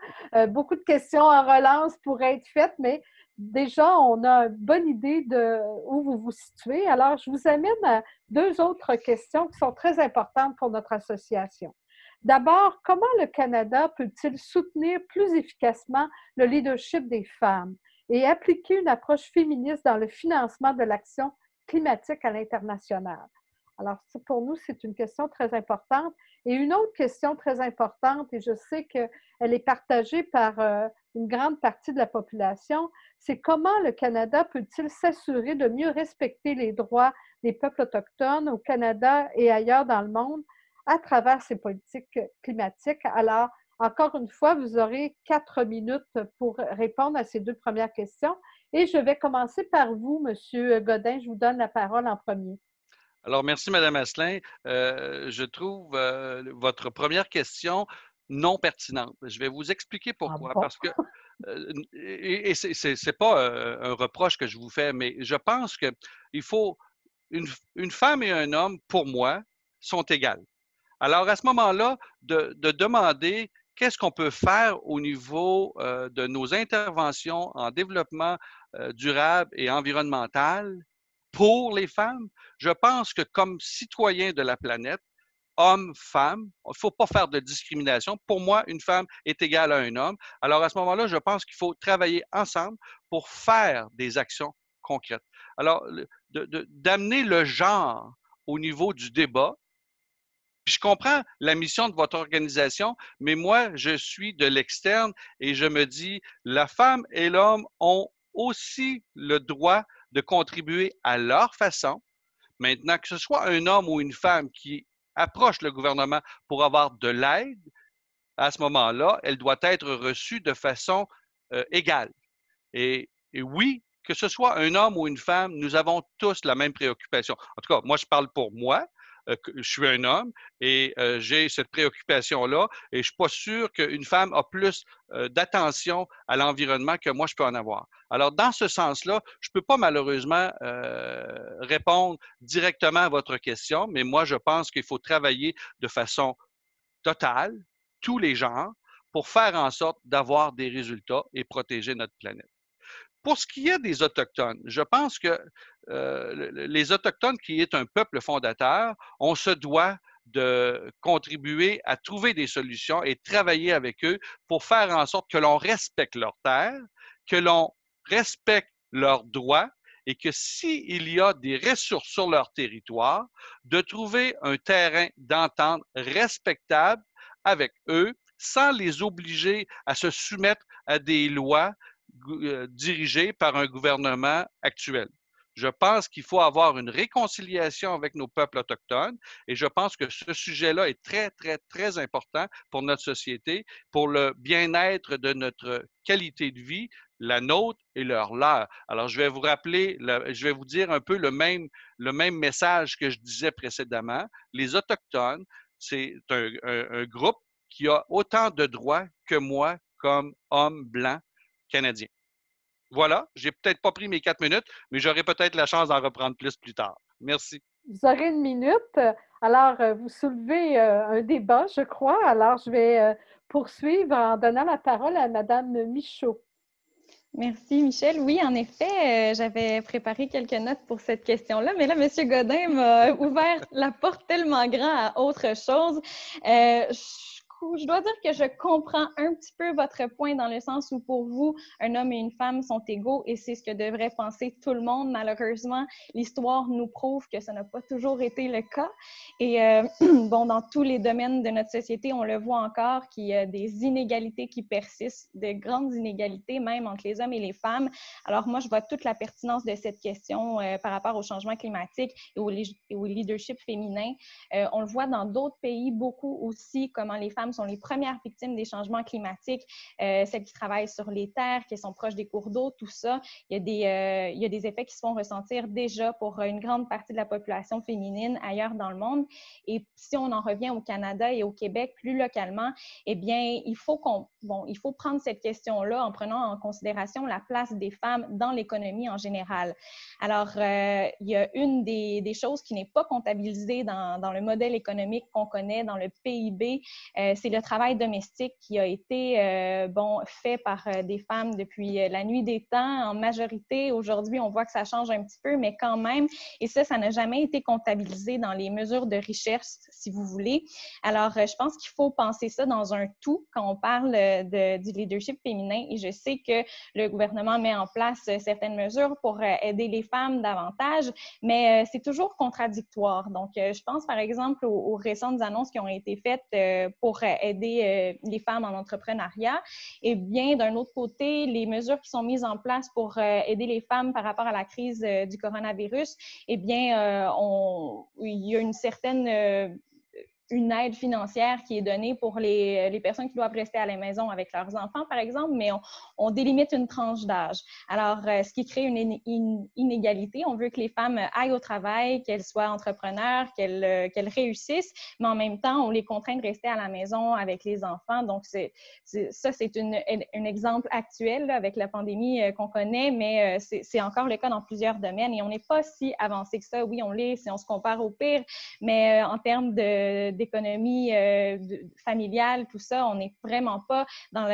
Beaucoup de questions en relance pourraient être faites, mais déjà, on a une bonne idée de où vous vous situez. Alors, je vous amène à 2 autres questions qui sont très importantes pour notre association. D'abord, comment le Canada peut-il soutenir plus efficacement le leadership des femmes et appliquer une approche féministe dans le financement de l'action climatique à l'international? Alors, pour nous, c'est une question très importante. Et une autre question très importante, et je sais qu'elle est partagée par une grande partie de la population, c'est comment le Canada peut-il s'assurer de mieux respecter les droits des peuples autochtones au Canada et ailleurs dans le monde à travers ces politiques climatiques. Alors, Encore une fois, vous aurez 4 minutes pour répondre à ces 2 premières questions. Et je vais commencer par vous, Monsieur Godin. Je vous donne la parole en premier. Alors, merci, Mme Asselin. Je trouve votre première question non pertinente. Je vais vous expliquer pourquoi. Ah bon? Parce que, et c'est pas un reproche que je vous fais, mais je pense que il faut une femme et un homme, pour moi, sont égales. Alors, à ce moment-là, de demander qu'est-ce qu'on peut faire au niveau de nos interventions en développement durable et environnemental pour les femmes, je pense que comme citoyens de la planète, hommes, femmes, il ne faut pas faire de discrimination. Pour moi, une femme est égale à un homme. Alors, à ce moment-là, je pense qu'il faut travailler ensemble pour faire des actions concrètes. Alors, d'amener le genre au niveau du débat. Puis je comprends la mission de votre organisation, mais moi, je suis de l'externe et je me dis, la femme et l'homme ont aussi le droit de contribuer à leur façon. Maintenant, que ce soit un homme ou une femme qui approche le gouvernement pour avoir de l'aide, à ce moment-là, elle doit être reçue de façon égale. Et oui, que ce soit un homme ou une femme, nous avons tous la même préoccupation. En tout cas, moi, je parle pour moi. Je suis un homme et j'ai cette préoccupation-là et je ne suis pas sûr qu'une femme a plus d'attention à l'environnement que moi, je peux en avoir. Alors, dans ce sens-là, je ne peux pas malheureusement répondre directement à votre question, mais moi, je pense qu'il faut travailler de façon totale, tous les genres, pour faire en sorte d'avoir des résultats et protéger notre planète. Pour ce qui est des Autochtones, je pense que les Autochtones, qui est un peuple fondateur, on se doit de contribuer à trouver des solutions et travailler avec eux pour faire en sorte que l'on respecte leurs terres, que l'on respecte leurs droits et que s'il y a des ressources sur leur territoire, de trouver un terrain d'entente respectable avec eux sans les obliger à se soumettre à des lois dirigé par un gouvernement actuel. Je pense qu'il faut avoir une réconciliation avec nos peuples autochtones et je pense que ce sujet-là est très, très, très important pour notre société, pour le bien-être de notre qualité de vie, la nôtre et leur. Alors, je vais vous rappeler, je vais vous dire un peu le même message que je disais précédemment. Les Autochtones, c'est un groupe qui a autant de droits que moi comme homme blanc canadien. Voilà, j'ai peut-être pas pris mes 4 minutes, mais j'aurai peut-être la chance d'en reprendre plus tard. Merci. Vous aurez 1 minute. Alors, vous soulevez un débat, je crois. Alors, je vais poursuivre en donnant la parole à Mme Michaud. Merci, Michel. Oui, en effet, j'avais préparé quelques notes pour cette question-là, mais là, M. Godin m'a ouvert la porte tellement grand à autre chose. Je dois dire que je comprends un petit peu votre point dans le sens où pour vous, un homme et une femme sont égaux et c'est ce que devrait penser tout le monde. Malheureusement, l'histoire nous prouve que ça n'a pas toujours été le cas. Et bon, dans tous les domaines de notre société, on le voit encore qu'il y a des inégalités qui persistent, de grandes inégalités même entre les hommes et les femmes. Alors moi, je vois toute la pertinence de cette question par rapport au changement climatique et au leadership féminin. On le voit dans d'autres pays beaucoup aussi, comment les femmes sont les premières victimes des changements climatiques, celles qui travaillent sur les terres, qui sont proches des cours d'eau, tout ça. Il y a des effets qui se font ressentir déjà pour une grande partie de la population féminine ailleurs dans le monde. Et si on en revient au Canada et au Québec plus localement, eh bien, il faut prendre cette question-là en prenant en considération la place des femmes dans l'économie en général. Alors, il y a une des choses qui n'est pas comptabilisée dans le modèle économique qu'on connaît, dans le PIB, c'est le travail domestique qui a été fait par des femmes depuis la nuit des temps. En majorité, aujourd'hui, on voit que ça change un petit peu, mais quand même, et ça n'a jamais été comptabilisé dans les mesures de richesse, si vous voulez. Alors, je pense qu'il faut penser ça dans un tout quand on parle du leadership féminin. Et je sais que le gouvernement met en place certaines mesures pour aider les femmes davantage, mais c'est toujours contradictoire. Donc, je pense par exemple aux récentes annonces qui ont été faites pour aider les femmes en entrepreneuriat. Et bien, d'un autre côté, les mesures qui sont mises en place pour aider les femmes par rapport à la crise du coronavirus, eh bien, il y a une certaine une aide financière qui est donnée pour les personnes qui doivent rester à la maison avec leurs enfants, par exemple, mais on délimite une tranche d'âge. Alors, ce qui crée une inégalité, on veut que les femmes aillent au travail, qu'elles soient entrepreneurs, qu'elles réussissent, mais en même temps, on les contraint de rester à la maison avec les enfants. Donc, c'est un exemple actuel là, avec la pandémie qu'on connaît, mais c'est encore le cas dans plusieurs domaines et on n'est pas si avancé que ça. Oui, on l'est si on se compare au pire, mais en termes d'économie familiale, tout ça, on n'est vraiment pas dans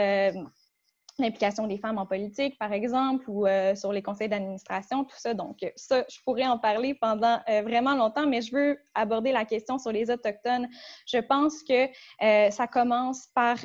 l'implication des femmes en politique, par exemple, ou sur les conseils d'administration, tout ça. Donc, ça, je pourrais en parler pendant vraiment longtemps, mais je veux aborder la question sur les Autochtones. Je pense que ça commence par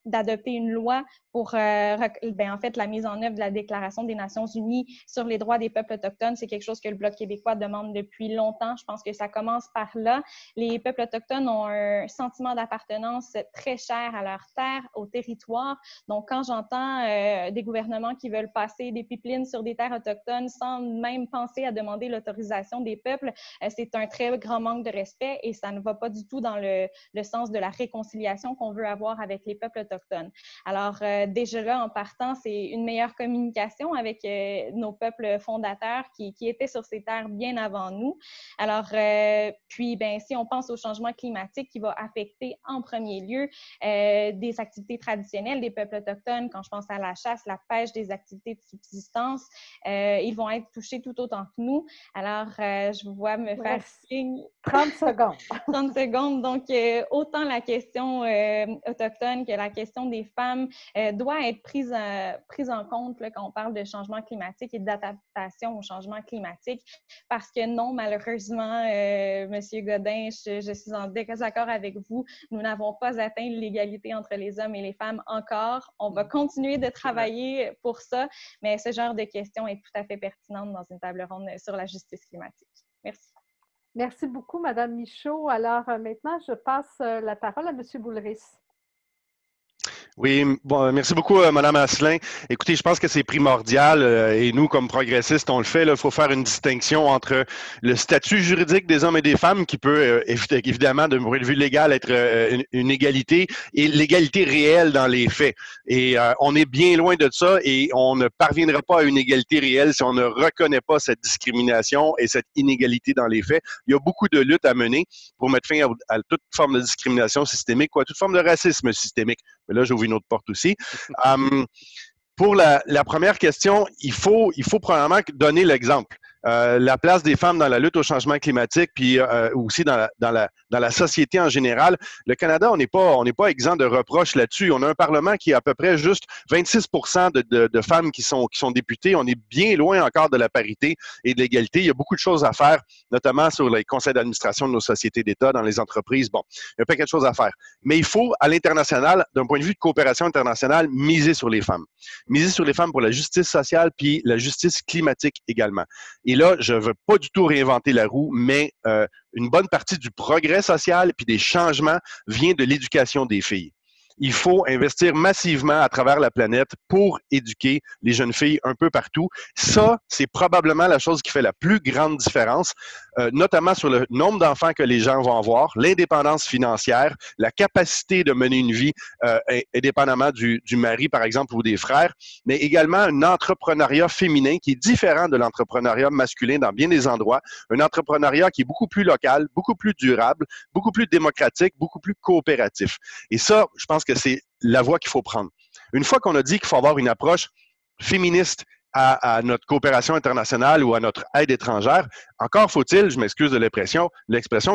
d'adopter une loi pour, en fait, la mise en œuvre de la Déclaration des Nations unies sur les droits des peuples autochtones. C'est quelque chose que le Bloc québécois demande depuis longtemps. Je pense que ça commence par là. Les peuples autochtones ont un sentiment d'appartenance très cher à leur terre, au territoire. Donc, quand j'entends des gouvernements qui veulent passer des pipelines sur des terres autochtones sans même penser à demander l'autorisation des peuples, c'est un très grand manque de respect et ça ne va pas du tout dans le sens de la réconciliation qu'on veut avoir avec les peuples autochtones. Alors, déjà là, en partant, c'est une meilleure communication avec nos peuples fondateurs qui étaient sur ces terres bien avant nous. Alors, puis, si on pense au changement climatique qui va affecter en premier lieu des activités traditionnelles des peuples autochtones, quand je pense à la chasse, la pêche, des activités de subsistance, ils vont être touchés tout autant que nous. Alors, je vous vois me faire signe. 30 secondes. 30 secondes. Donc, autant la question autochtone que la question des femmes doit être prise en compte là, quand on parle de changement climatique et d'adaptation au changement climatique. Parce que non, malheureusement, Monsieur Godin, je suis en désaccord avec vous. Nous n'avons pas atteint l'égalité entre les hommes et les femmes encore. On va continuer de travailler pour ça, mais ce genre de questions est tout à fait pertinente dans une table ronde sur la justice climatique. Merci. Merci beaucoup, Madame Michaud. Alors, maintenant, je passe la parole à Monsieur Boulris. Oui, bon, merci beaucoup, Madame Asselin. Écoutez, je pense que c'est primordial et nous, comme progressistes, on le fait. Il faut faire une distinction entre le statut juridique des hommes et des femmes, qui peut évidemment, d'un point de vue légal, être une égalité, et l'égalité réelle dans les faits. Et on est bien loin de ça et on ne parviendra pas à une égalité réelle si on ne reconnaît pas cette discrimination et cette inégalité dans les faits. Il y a beaucoup de luttes à mener pour mettre fin à toute forme de discrimination systémique ou à toute forme de racisme systémique. Mais là, j'ouvre une autre porte aussi. Pour la première question, il faut premièrement donner l'exemple. La place des femmes dans la lutte au changement climatique, puis aussi dans la société en général. Le Canada, on n'est pas exempt de reproches là-dessus. On a un Parlement qui est à peu près juste 26% de femmes qui sont députées. On est bien loin encore de la parité et de l'égalité. Il y a beaucoup de choses à faire, notamment sur les conseils d'administration de nos sociétés d'État, dans les entreprises. Bon, il y a pas quelque chose à faire. Mais il faut, à l'international, d'un point de vue de coopération internationale, miser sur les femmes. Miser sur les femmes pour la justice sociale puis la justice climatique également. Et là, je ne veux pas du tout réinventer la roue, mais une bonne partie du progrès social puis des changements vient de l'éducation des filles. Il faut investir massivement à travers la planète pour éduquer les jeunes filles un peu partout. Ça, c'est probablement la chose qui fait la plus grande différence, notamment sur le nombre d'enfants que les gens vont avoir, l'indépendance financière, la capacité de mener une vie indépendamment du mari, par exemple, ou des frères, mais également un entrepreneuriat féminin qui est différent de l'entrepreneuriat masculin dans bien des endroits, un entrepreneuriat qui est beaucoup plus local, beaucoup plus durable, beaucoup plus démocratique, beaucoup plus coopératif. Et ça, je pense que c'est la voie qu'il faut prendre. Une fois qu'on a dit qu'il faut avoir une approche féministe à notre coopération internationale ou à notre aide étrangère, encore faut-il, je m'excuse de l'expression,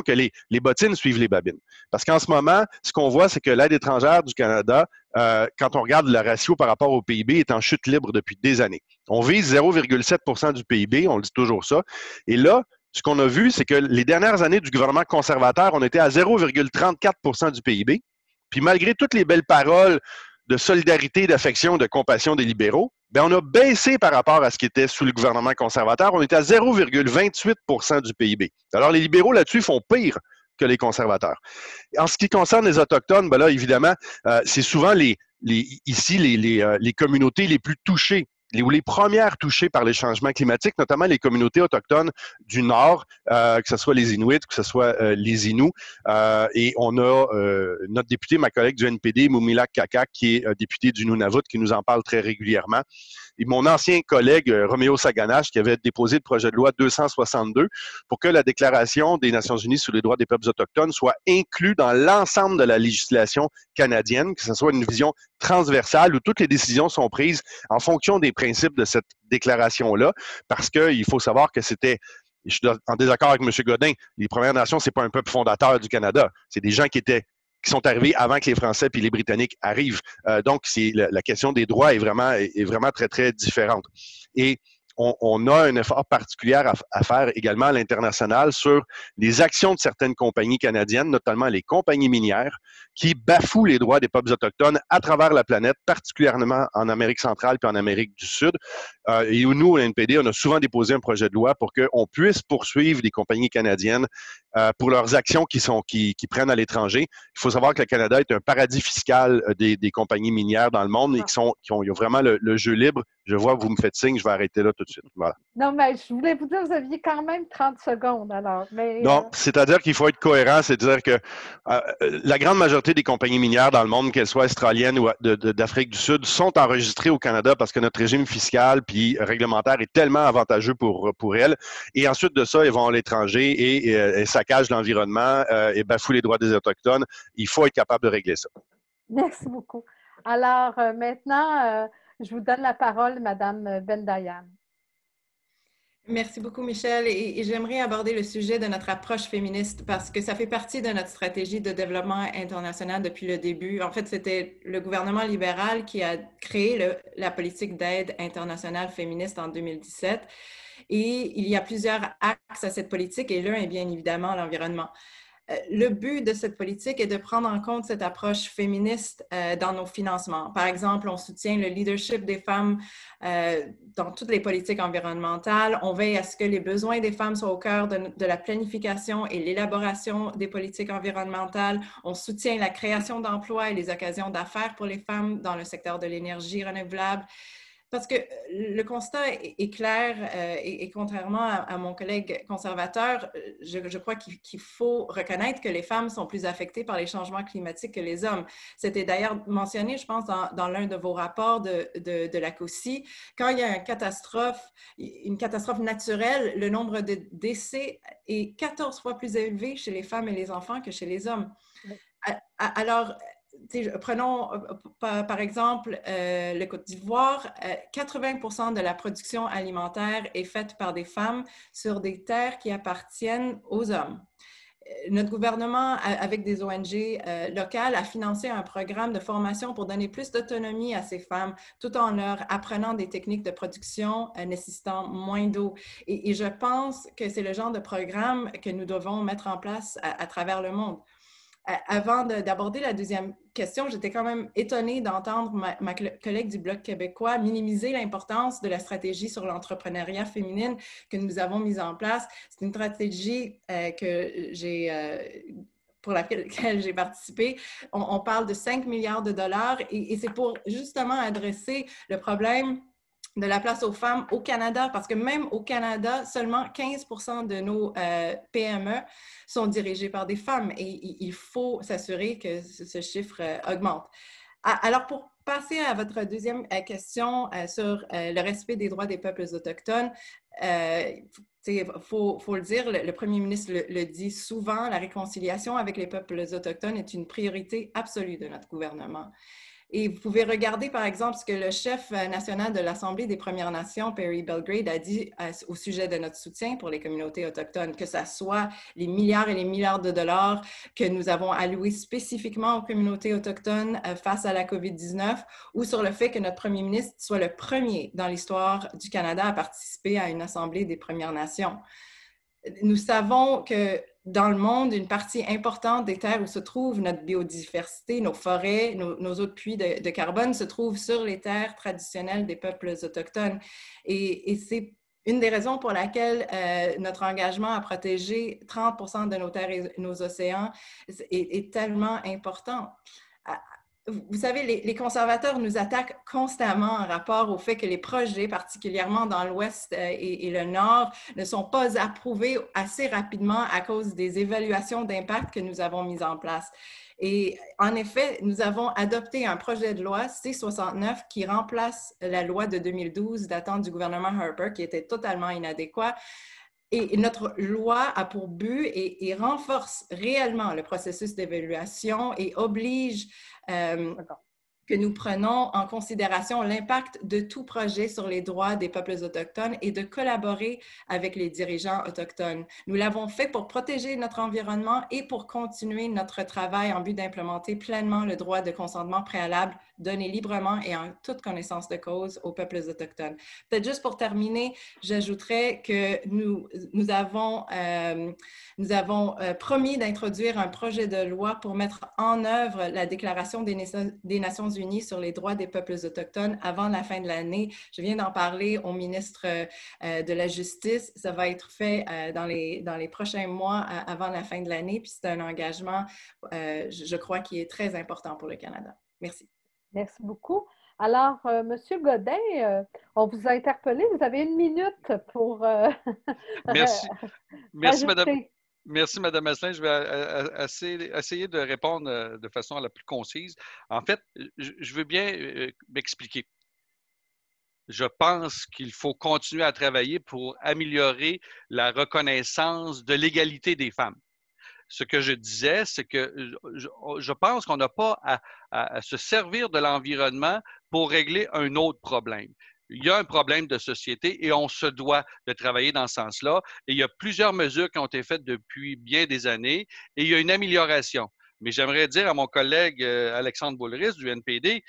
que les bottines suivent les babines. Parce qu'en ce moment, ce qu'on voit, c'est que l'aide étrangère du Canada, quand on regarde le ratio par rapport au PIB, est en chute libre depuis des années. On vise 0,7% du PIB, on le dit toujours ça. Et là, ce qu'on a vu, c'est que les dernières années du gouvernement conservateur, on était à 0,34% du PIB. Puis malgré toutes les belles paroles de solidarité, d'affection, de compassion des libéraux, ben on a baissé par rapport à ce qui était sous le gouvernement conservateur. On était à 0,28% du PIB. Alors les libéraux là-dessus font pire que les conservateurs. En ce qui concerne les Autochtones, ben là, évidemment, c'est souvent les communautés les plus touchées les premières touchées par les changements climatiques, notamment les communautés autochtones du Nord, que ce soit les Inuits, que ce soit les Inuits. Et on a notre député, ma collègue du NPD, Mumilak Kakak, qui est député du Nunavut, qui nous en parle très régulièrement. Et mon ancien collègue, Roméo Saganache, qui avait déposé le projet de loi 262 pour que la Déclaration des Nations unies sur les droits des peuples autochtones soit inclue dans l'ensemble de la législation canadienne, que ce soit une vision transversale où toutes les décisions sont prises en fonction des principes de cette déclaration-là, parce qu'il faut savoir que c'était, je suis en désaccord avec M. Godin, les Premières Nations, c'est pas un peuple fondateur du Canada, c'est des gens qui sont arrivés avant que les Français puis les Britanniques arrivent. Donc, la question des droits est vraiment très, très différente. Et on a un effort particulier à faire également à l'international sur les actions de certaines compagnies canadiennes, notamment les compagnies minières, qui bafouent les droits des peuples autochtones à travers la planète, particulièrement en Amérique centrale puis en Amérique du Sud. Et nous, au NPD, on a souvent déposé un projet de loi pour qu'on puisse poursuivre les compagnies canadiennes pour leurs actions qui prennent à l'étranger. Il faut savoir que le Canada est un paradis fiscal des compagnies minières dans le monde et qui ont vraiment le jeu libre. Je vois que vous me faites signe, je vais arrêter là tout de suite. Voilà. Non, mais je voulais vous dire, vous aviez quand même 30 secondes alors. Mais, non, c'est-à-dire qu'il faut être cohérent, c'est-à-dire que la grande majorité des compagnies minières dans le monde, qu'elles soient australiennes ou d'Afrique du Sud, sont enregistrées au Canada parce que notre régime fiscal puis réglementaire est tellement avantageux pour elles. Et ensuite de ça, elles vont à l'étranger et elles saccagent l'environnement et bafouent les droits des Autochtones. Il faut être capable de régler ça. Merci beaucoup. Alors, maintenant, je vous donne la parole, Madame Bendayan. Merci beaucoup, Michel. Et j'aimerais aborder le sujet de notre approche féministe parce que ça fait partie de notre stratégie de développement international depuis le début. En fait, c'était le gouvernement libéral qui a créé la politique d'aide internationale féministe en 2017. Et il y a plusieurs axes à cette politique et l'un est bien évidemment l'environnement. Le but de cette politique est de prendre en compte cette approche féministe dans nos financements. Par exemple, on soutient le leadership des femmes dans toutes les politiques environnementales. On veille à ce que les besoins des femmes soient au cœur de la planification et l'élaboration des politiques environnementales. On soutient la création d'emplois et les occasions d'affaires pour les femmes dans le secteur de l'énergie renouvelable. Parce que le constat est clair et contrairement à mon collègue conservateur, je crois qu'il faut reconnaître que les femmes sont plus affectées par les changements climatiques que les hommes. C'était d'ailleurs mentionné, je pense, dans l'un de vos rapports de la COSI. Quand il y a une catastrophe naturelle, le nombre de décès est 14 fois plus élevé chez les femmes et les enfants que chez les hommes. Alors, prenons par exemple le Côte d'Ivoire, 80% de la production alimentaire est faite par des femmes sur des terres qui appartiennent aux hommes. Notre gouvernement, avec des ONG locales, a financé un programme de formation pour donner plus d'autonomie à ces femmes, tout en leur apprenant des techniques de production nécessitant moins d'eau. Et je pense que c'est le genre de programme que nous devons mettre en place à travers le monde. Avant d'aborder la deuxième question, j'étais quand même étonnée d'entendre ma collègue du Bloc québécois minimiser l'importance de la stratégie sur l'entrepreneuriat féminine que nous avons mise en place. C'est une stratégie pour laquelle j'ai participé. On parle de 5 milliards de dollars et c'est pour justement adresser le problème de la place aux femmes au Canada, parce que même au Canada, seulement 15% de nos PME sont dirigées par des femmes et il faut s'assurer que ce chiffre augmente. Alors, pour passer à votre deuxième question sur le respect des droits des peuples autochtones, faut le dire, le premier ministre le dit souvent, la réconciliation avec les peuples autochtones est une priorité absolue de notre gouvernement. Et vous pouvez regarder, par exemple, ce que le chef national de l'Assemblée des Premières Nations, Perry Belgrade, a dit au sujet de notre soutien pour les communautés autochtones, que ce soit les milliards et les milliards de dollars que nous avons alloués spécifiquement aux communautés autochtones face à la COVID-19, ou sur le fait que notre premier ministre soit le premier dans l'histoire du Canada à participer à une Assemblée des Premières Nations. Nous savons que dans le monde, une partie importante des terres où se trouve notre biodiversité, nos forêts, nos eaux de puits de carbone se trouvent sur les terres traditionnelles des peuples autochtones. Et c'est une des raisons pour laquelle notre engagement à protéger 30% de nos terres et nos océans est tellement important. vous savez, les conservateurs nous attaquent constamment en rapport au fait que les projets, particulièrement dans l'Ouest et le Nord, ne sont pas approuvés assez rapidement à cause des évaluations d'impact que nous avons mises en place. Et en effet, nous avons adopté un projet de loi C-69 qui remplace la loi de 2012 datant du gouvernement Harper, qui était totalement inadéquat. Et notre loi a pour but et renforce réellement le processus d'évaluation et oblige que nous prenons en considération l'impact de tout projet sur les droits des peuples autochtones et de collaborer avec les dirigeants autochtones. Nous l'avons fait pour protéger notre environnement et pour continuer notre travail en but d'implémenter pleinement le droit de consentement préalable donné librement et en toute connaissance de cause aux peuples autochtones. Peut-être juste pour terminer, j'ajouterais que nous avons promis d'introduire un projet de loi pour mettre en œuvre la Déclaration des Nations Unies sur les droits des peuples autochtones avant la fin de l'année. Je viens d'en parler au ministre de la Justice. Ça va être fait dans les prochains mois avant la fin de l'année. Puis c'est un engagement, je crois, qui est très important pour le Canada. Merci. Merci beaucoup. Alors, Monsieur Godin, on vous a interpellé. Vous avez 1 minute pour Merci. Merci, Madame. ajouter. Merci, Mme Asselin. Je vais essayer de répondre de façon la plus concise. En fait, je veux bien m'expliquer. Je pense qu'il faut continuer à travailler pour améliorer la reconnaissance de l'égalité des femmes. Ce que je disais, c'est que je pense qu'on n'a pas à se servir de l'environnement pour régler un autre problème. Il y a un problème de société et on se doit de travailler dans ce sens-là. Et il y a plusieurs mesures qui ont été faites depuis bien des années et il y a une amélioration. Mais j'aimerais dire à mon collègue Alexandre Boulris du NPD,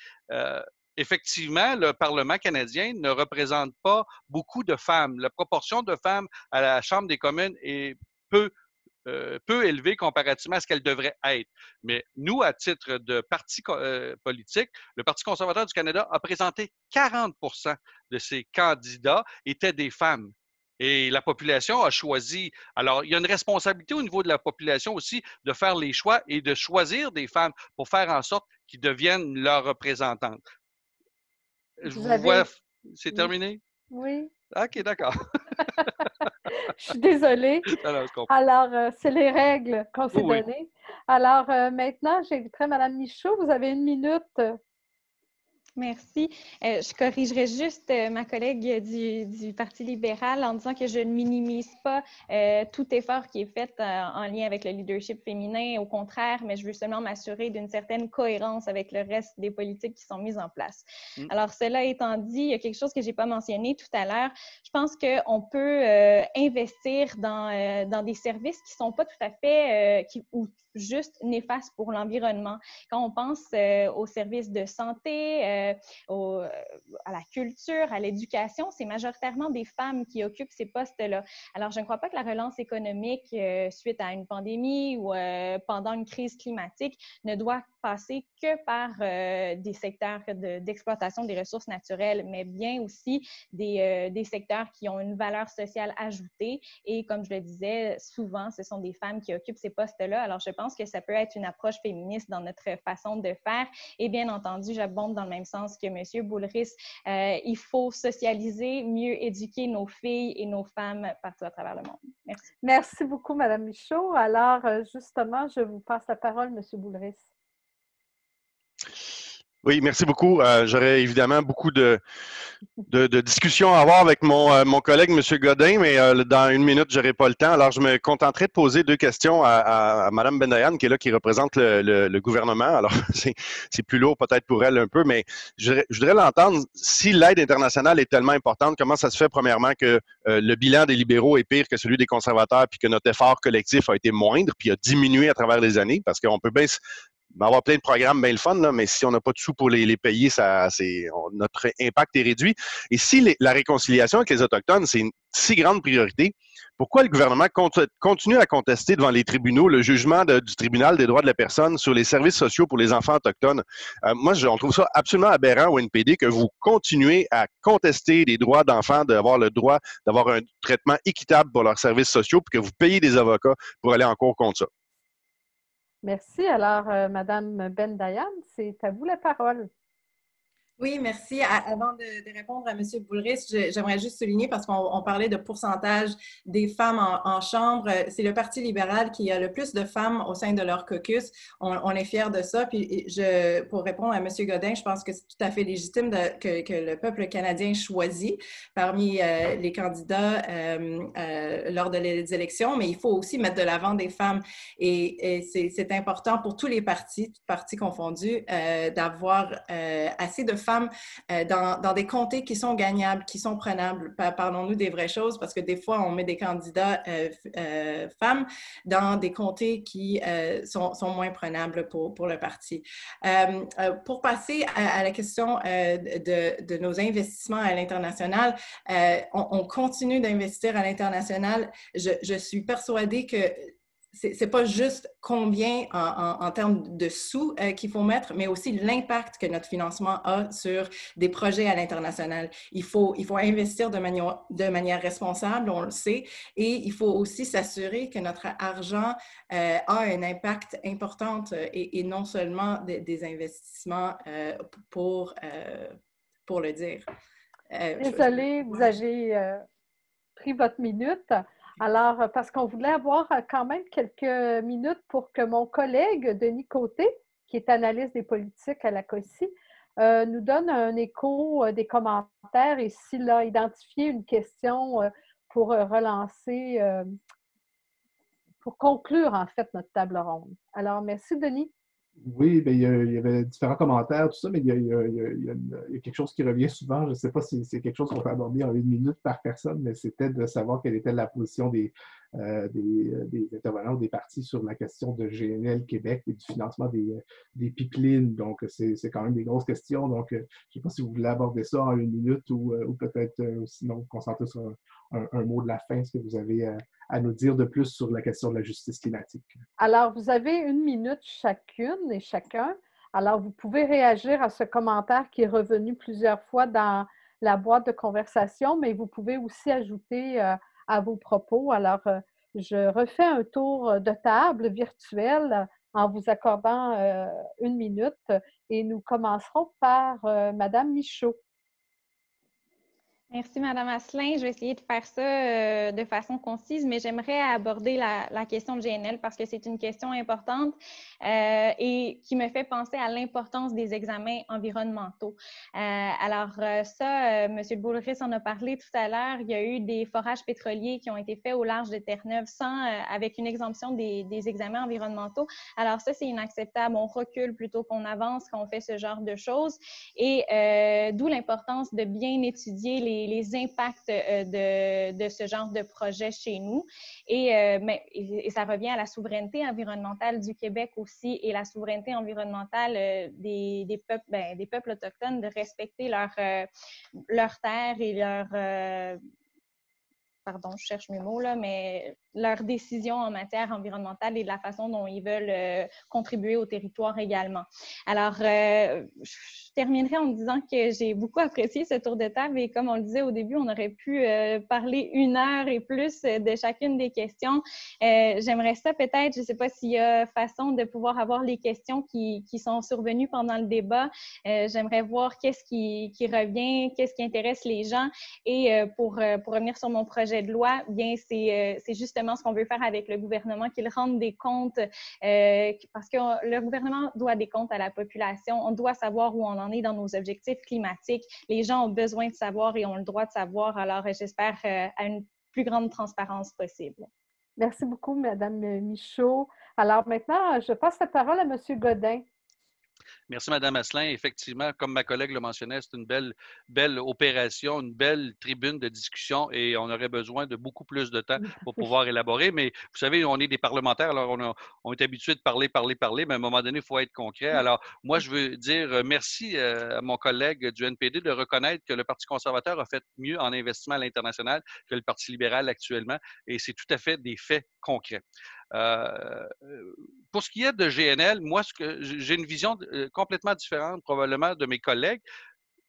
effectivement, le Parlement canadien ne représente pas beaucoup de femmes. La proportion de femmes à la Chambre des communes est peu élevée comparativement à ce qu'elle devrait être. Mais nous, à titre de parti politique, le Parti conservateur du Canada a présenté 40% de ses candidats étaient des femmes. Et la population a choisi. Alors, il y a une responsabilité au niveau de la population aussi de faire les choix et de choisir des femmes pour faire en sorte qu'ils deviennent leurs représentantes. Je vous vois. C'est terminé? Oui. OK, d'accord. Je suis désolée. Alors, c'est les règles qu'on s'est données. Alors, maintenant, j'inviterai Mme Michaud. Vous avez 1 minute. Merci. Je corrigerai juste ma collègue du Parti libéral en disant que je ne minimise pas tout effort qui est fait en lien avec le leadership féminin. Au contraire, mais je veux seulement m'assurer d'une certaine cohérence avec le reste des politiques qui sont mises en place. Alors, cela étant dit, il y a quelque chose que je n'ai pas mentionné tout à l'heure. Je pense qu'on peut investir dans des services qui ne sont pas tout à fait ou juste néfastes pour l'environnement. Quand on pense aux services de santé, à la culture, à l'éducation, c'est majoritairement des femmes qui occupent ces postes-là. Alors, je ne crois pas que la relance économique suite à une pandémie ou pendant une crise climatique ne doit passer que par des secteurs d'exploitation des ressources naturelles, mais bien aussi des secteurs qui ont une valeur sociale ajoutée. Et comme je le disais, souvent, ce sont des femmes qui occupent ces postes-là. Alors, je pense que ça peut être une approche féministe dans notre façon de faire. Et bien entendu, j'abonde dans le même sens que M. Boulris. Il faut socialiser, mieux éduquer nos filles et nos femmes partout à travers le monde. Merci. Merci beaucoup, Mme Michaud. Alors, justement, je vous passe la parole, M. Boulris. Oui, merci beaucoup. J'aurais évidemment beaucoup de discussions à avoir avec mon collègue, M. Godin, mais dans 1 minute, je n'aurai pas le temps. Alors, je me contenterai de poser 2 questions à Mme Bendayan, qui est là, qui représente le gouvernement. Alors, c'est plus lourd peut-être pour elle un peu, mais je voudrais l'entendre. Si l'aide internationale est tellement importante, comment ça se fait, premièrement, que le bilan des libéraux est pire que celui des conservateurs, puis que notre effort collectif a été moindre, puis a diminué à travers les années, parce qu'on peut bien avoir plein de programmes bien le fun, là, mais si on n'a pas de sous pour les payer, notre impact est réduit. Et si la réconciliation avec les Autochtones, c'est une si grande priorité, pourquoi le gouvernement continue à contester devant les tribunaux le jugement du Tribunal des droits de la personne sur les services sociaux pour les enfants autochtones? Moi, on trouve ça absolument aberrant au NPD que vous continuez à contester les droits d'enfants, d'avoir le droit d'avoir un traitement équitable pour leurs services sociaux, puis que vous payez des avocats pour aller en cours contre ça. Merci. Alors, Madame Bendayan, c'est à vous la parole. Oui, merci. Avant de répondre à M. Boulris, j'aimerais juste souligner, parce qu'on parlait de pourcentage des femmes en chambre, c'est le Parti libéral qui a le plus de femmes au sein de leur caucus. On est fiers de ça. Puis, pour répondre à M. Godin, je pense que c'est tout à fait légitime que le peuple canadien choisit parmi les candidats lors des élections, mais il faut aussi mettre de l'avant des femmes. Et c'est important pour tous les partis, tous partis confondus, d'avoir assez de femmes dans des comtés qui sont gagnables, qui sont prenables. Parlons-nous des vraies choses, parce que des fois, on met des candidats femmes dans des comtés qui sont moins prenables pour le parti. Pour passer à la question de nos investissements à l'international, on continue d'investir à l'international. Je suis persuadée que c'est pas juste combien en termes de sous qu'il faut mettre, mais aussi l'impact que notre financement a sur des projets à l'international. Il faut investir de manière responsable, on le sait, et il faut aussi s'assurer que notre argent a un impact important et non seulement des investissements pour le dire. Désolée, vous avez pris votre minute. Alors, parce qu'on voulait avoir quand même quelques minutes pour que mon collègue Denis Côté, qui est analyste des politiques à la COSI, nous donne un écho des commentaires et s'il a identifié une question pour relancer, pour conclure en fait notre table ronde. Alors, merci Denis. Oui, bien, il y avait différents commentaires, tout ça, mais il y a quelque chose qui revient souvent. Je ne sais pas si c'est quelque chose qu'on peut aborder en 1 minute par personne, mais c'était de savoir quelle était la position des intervenants ou des partis sur la question de GNL Québec et du financement des pipelines. Donc, c'est quand même des grosses questions. Donc, je ne sais pas si vous voulez aborder ça en 1 minute ou peut-être sinon vous concentrer sur un mot de la fin, ce que vous avez à nous dire de plus sur la question de la justice climatique. Alors, vous avez 1 minute chacune et chacun. Alors, vous pouvez réagir à ce commentaire qui est revenu plusieurs fois dans la boîte de conversation, mais vous pouvez aussi ajouter à vos propos. Alors, je refais un tour de table virtuel en vous accordant 1 minute et nous commencerons par Madame Michaud. Merci, Madame Asselin. Je vais essayer de faire ça de façon concise, mais j'aimerais aborder la question de GNL parce que c'est une question importante et qui me fait penser à l'importance des examens environnementaux. M. Boulris en a parlé tout à l'heure. Il y a eu des forages pétroliers qui ont été faits au large de Terre-Neuve avec une exemption des examens environnementaux. Alors ça, c'est inacceptable. On recule plutôt qu'on avance quand on fait ce genre de choses et d'où l'importance de bien étudier les impacts de ce genre de projet chez nous. Et ça revient à la souveraineté environnementale du Québec aussi et la souveraineté environnementale des peuples autochtones de respecter leurs terres et pardon, je cherche mes mots, là, mais leurs décisions en matière environnementale et de la façon dont ils veulent contribuer au territoire également. Alors, je terminerai en me disant que j'ai beaucoup apprécié ce tour de table et comme on le disait au début, on aurait pu parler 1 heure et plus de chacune des questions. J'aimerais ça peut-être, je ne sais pas s'il y a façon de pouvoir avoir les questions qui sont survenues pendant le débat. J'aimerais voir qu'est-ce qui revient, qu'est-ce qui intéresse les gens et pour revenir sur mon projet de loi, bien c'est justement ce qu'on veut faire avec le gouvernement, qu'il rende des comptes parce que le gouvernement doit des comptes à la population. On doit savoir où on en est dans nos objectifs climatiques. Les gens ont besoin de savoir et ont le droit de savoir. Alors, j'espère à une plus grande transparence possible. Merci beaucoup, Madame Michaud. Alors maintenant, je passe la parole à Monsieur Godin. Merci, Mme Asselin. Effectivement, comme ma collègue le mentionnait, c'est une belle opération, une belle tribune de discussion et on aurait besoin de beaucoup plus de temps pour pouvoir élaborer. Mais vous savez, on est des parlementaires, alors on est habitué de parler, mais à un moment donné, il faut être concret. Alors, moi, je veux dire merci à mon collègue du NPD de reconnaître que le Parti conservateur a fait mieux en investissement à l'international que le Parti libéral actuellement et c'est tout à fait des faits concrets. Pour ce qui est de GNL, moi, j'ai une vision complètement différente probablement de mes collègues.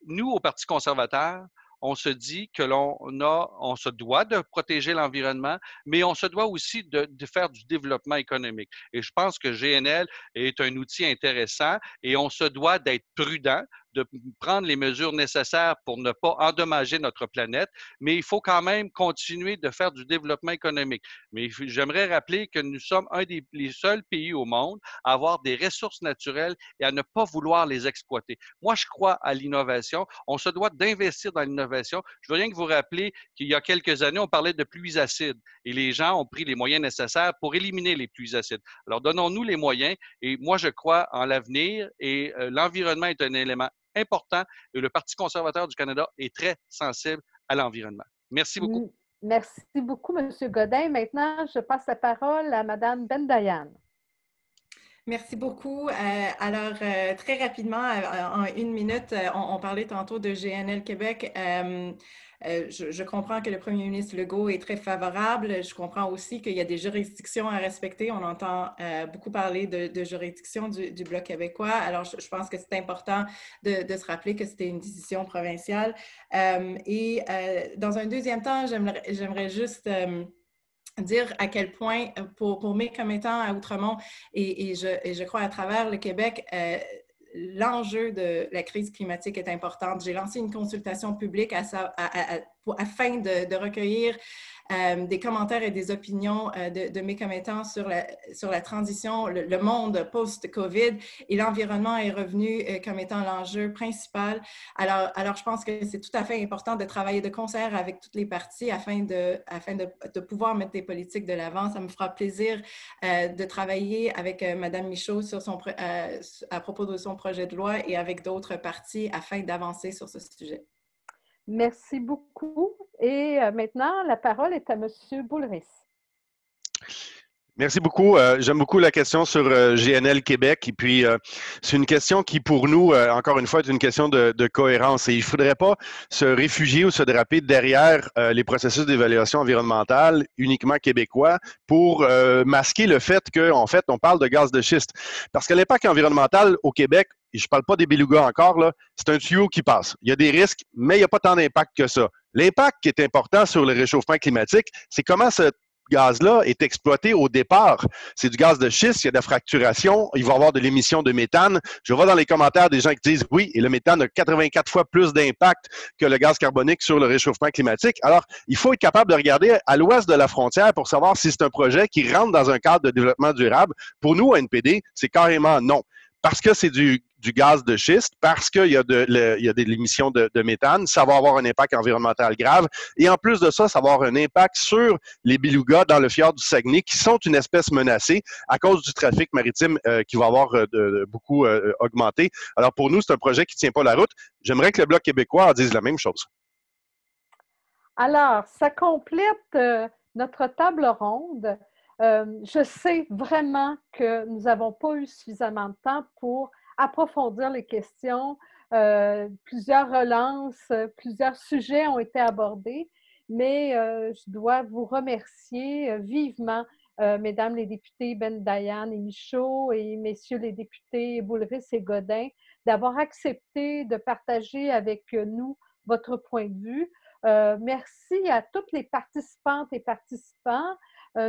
Nous, au Parti conservateur, on se dit que on se doit de protéger l'environnement, mais on se doit aussi de faire du développement économique. Et je pense que GNL est un outil intéressant et on se doit d'être prudent, de prendre les mesures nécessaires pour ne pas endommager notre planète, mais il faut quand même continuer de faire du développement économique. Mais j'aimerais rappeler que nous sommes un des seuls pays au monde à avoir des ressources naturelles et à ne pas vouloir les exploiter. Moi, je crois à l'innovation. On se doit d'investir dans l'innovation. Je veux rien que vous rappeler qu'il y a quelques années, on parlait de pluies acides et les gens ont pris les moyens nécessaires pour éliminer les pluies acides. Alors, donnons-nous les moyens et moi, je crois en l'avenir et l'environnement est un élément important et le Parti conservateur du Canada est très sensible à l'environnement. Merci beaucoup. Merci beaucoup, M. Godin. Maintenant, je passe la parole à Mme Bendayan. Merci beaucoup. Alors, très rapidement, en une minute, on parlait tantôt de GNL Québec. Je comprends que le premier ministre Legault est très favorable. Je comprends aussi qu'il y a des juridictions à respecter. On entend beaucoup parler de juridictions du Bloc québécois. Alors, je pense que c'est important de se rappeler que c'était une décision provinciale. Dans un deuxième temps, j'aimerais juste dire à quel point, pour mes commettants à Outremont et je crois à travers le Québec, l'enjeu de la crise climatique est important. J'ai lancé une consultation publique afin de recueillir des commentaires et des opinions de mes commettants sur la transition, le monde post-COVID, et l'environnement est revenu comme étant l'enjeu principal. Alors, je pense que c'est tout à fait important de travailler de concert avec toutes les parties afin de pouvoir mettre des politiques de l'avant. Ça me fera plaisir de travailler avec Mme Michaud à propos de son projet de loi et avec d'autres parties afin d'avancer sur ce sujet. Merci beaucoup. Et maintenant, la parole est à M. Boulris. Merci beaucoup. J'aime beaucoup la question sur GNL Québec. Et puis, c'est une question qui, pour nous, encore une fois, est une question de cohérence. Et il ne faudrait pas se réfugier ou se draper derrière les processus d'évaluation environnementale uniquement québécois pour masquer le fait qu'en fait, on parle de gaz de schiste. Parce que l'impact environnemental au Québec, et je ne parle pas des belugas encore, là, c'est un tuyau qui passe. Il y a des risques, mais il n'y a pas tant d'impact que ça. L'impact qui est important sur le réchauffement climatique, c'est comment ce gaz-là est exploité au départ. C'est du gaz de schiste, il y a de la fracturation, il va y avoir de l'émission de méthane. Je vois dans les commentaires des gens qui disent oui, et le méthane a 84 fois plus d'impact que le gaz carbonique sur le réchauffement climatique. Alors, il faut être capable de regarder à l'ouest de la frontière pour savoir si c'est un projet qui rentre dans un cadre de développement durable. Pour nous, à NPD, c'est carrément non. Parce que c'est du gaz de schiste, parce qu'il y a de l'émission de méthane, ça va avoir un impact environnemental grave. Et en plus de ça, ça va avoir un impact sur les belugas dans le fjord du Saguenay, qui sont une espèce menacée à cause du trafic maritime qui va avoir beaucoup augmenté. Alors pour nous, c'est un projet qui ne tient pas la route. J'aimerais que le Bloc québécois en dise la même chose. Alors, ça complète notre table ronde. Je sais vraiment que nous n'avons pas eu suffisamment de temps pour approfondir les questions. Plusieurs relances, plusieurs sujets ont été abordés, mais je dois vous remercier vivement, mesdames les députés Bendayan et Michaud et messieurs les députés Boulris et Godin, d'avoir accepté de partager avec nous votre point de vue. Merci à toutes les participantes et participants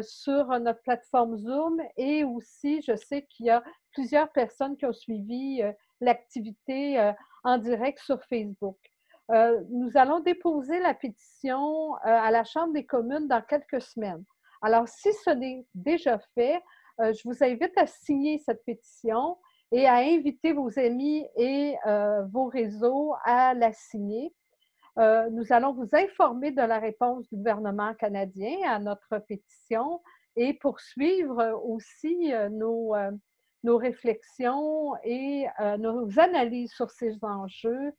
sur notre plateforme Zoom et aussi, je sais qu'il y a plusieurs personnes qui ont suivi l'activité en direct sur Facebook. Nous allons déposer la pétition à la Chambre des communes dans quelques semaines. Alors, si ce n'est déjà fait, je vous invite à signer cette pétition et à inviter vos amis et vos réseaux à la signer. Nous allons vous informer de la réponse du gouvernement canadien à notre pétition et poursuivre aussi nos réflexions et nos analyses sur ces enjeux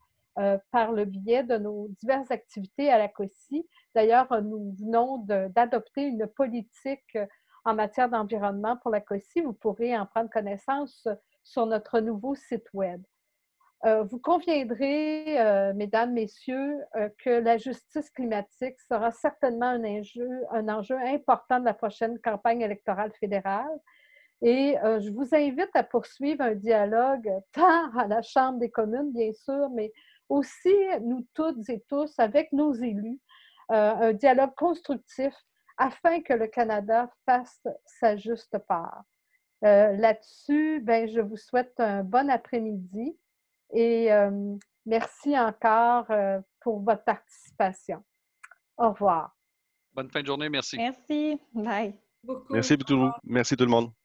par le biais de nos diverses activités à la COSI. D'ailleurs, nous venons d'adopter une politique en matière d'environnement pour la COSI. Vous pourrez en prendre connaissance sur notre nouveau site web. Vous conviendrez, mesdames, messieurs, que la justice climatique sera certainement un enjeu important de la prochaine campagne électorale fédérale. Et je vous invite à poursuivre un dialogue tant à la Chambre des communes, bien sûr, mais aussi, nous toutes et tous, avec nos élus, un dialogue constructif afin que le Canada fasse sa juste part. Là-dessus, ben, je vous souhaite un bon après-midi et merci encore pour votre participation. Au revoir. Bonne fin de journée, merci. Merci. Bye. Beaucoup. Merci tout le monde.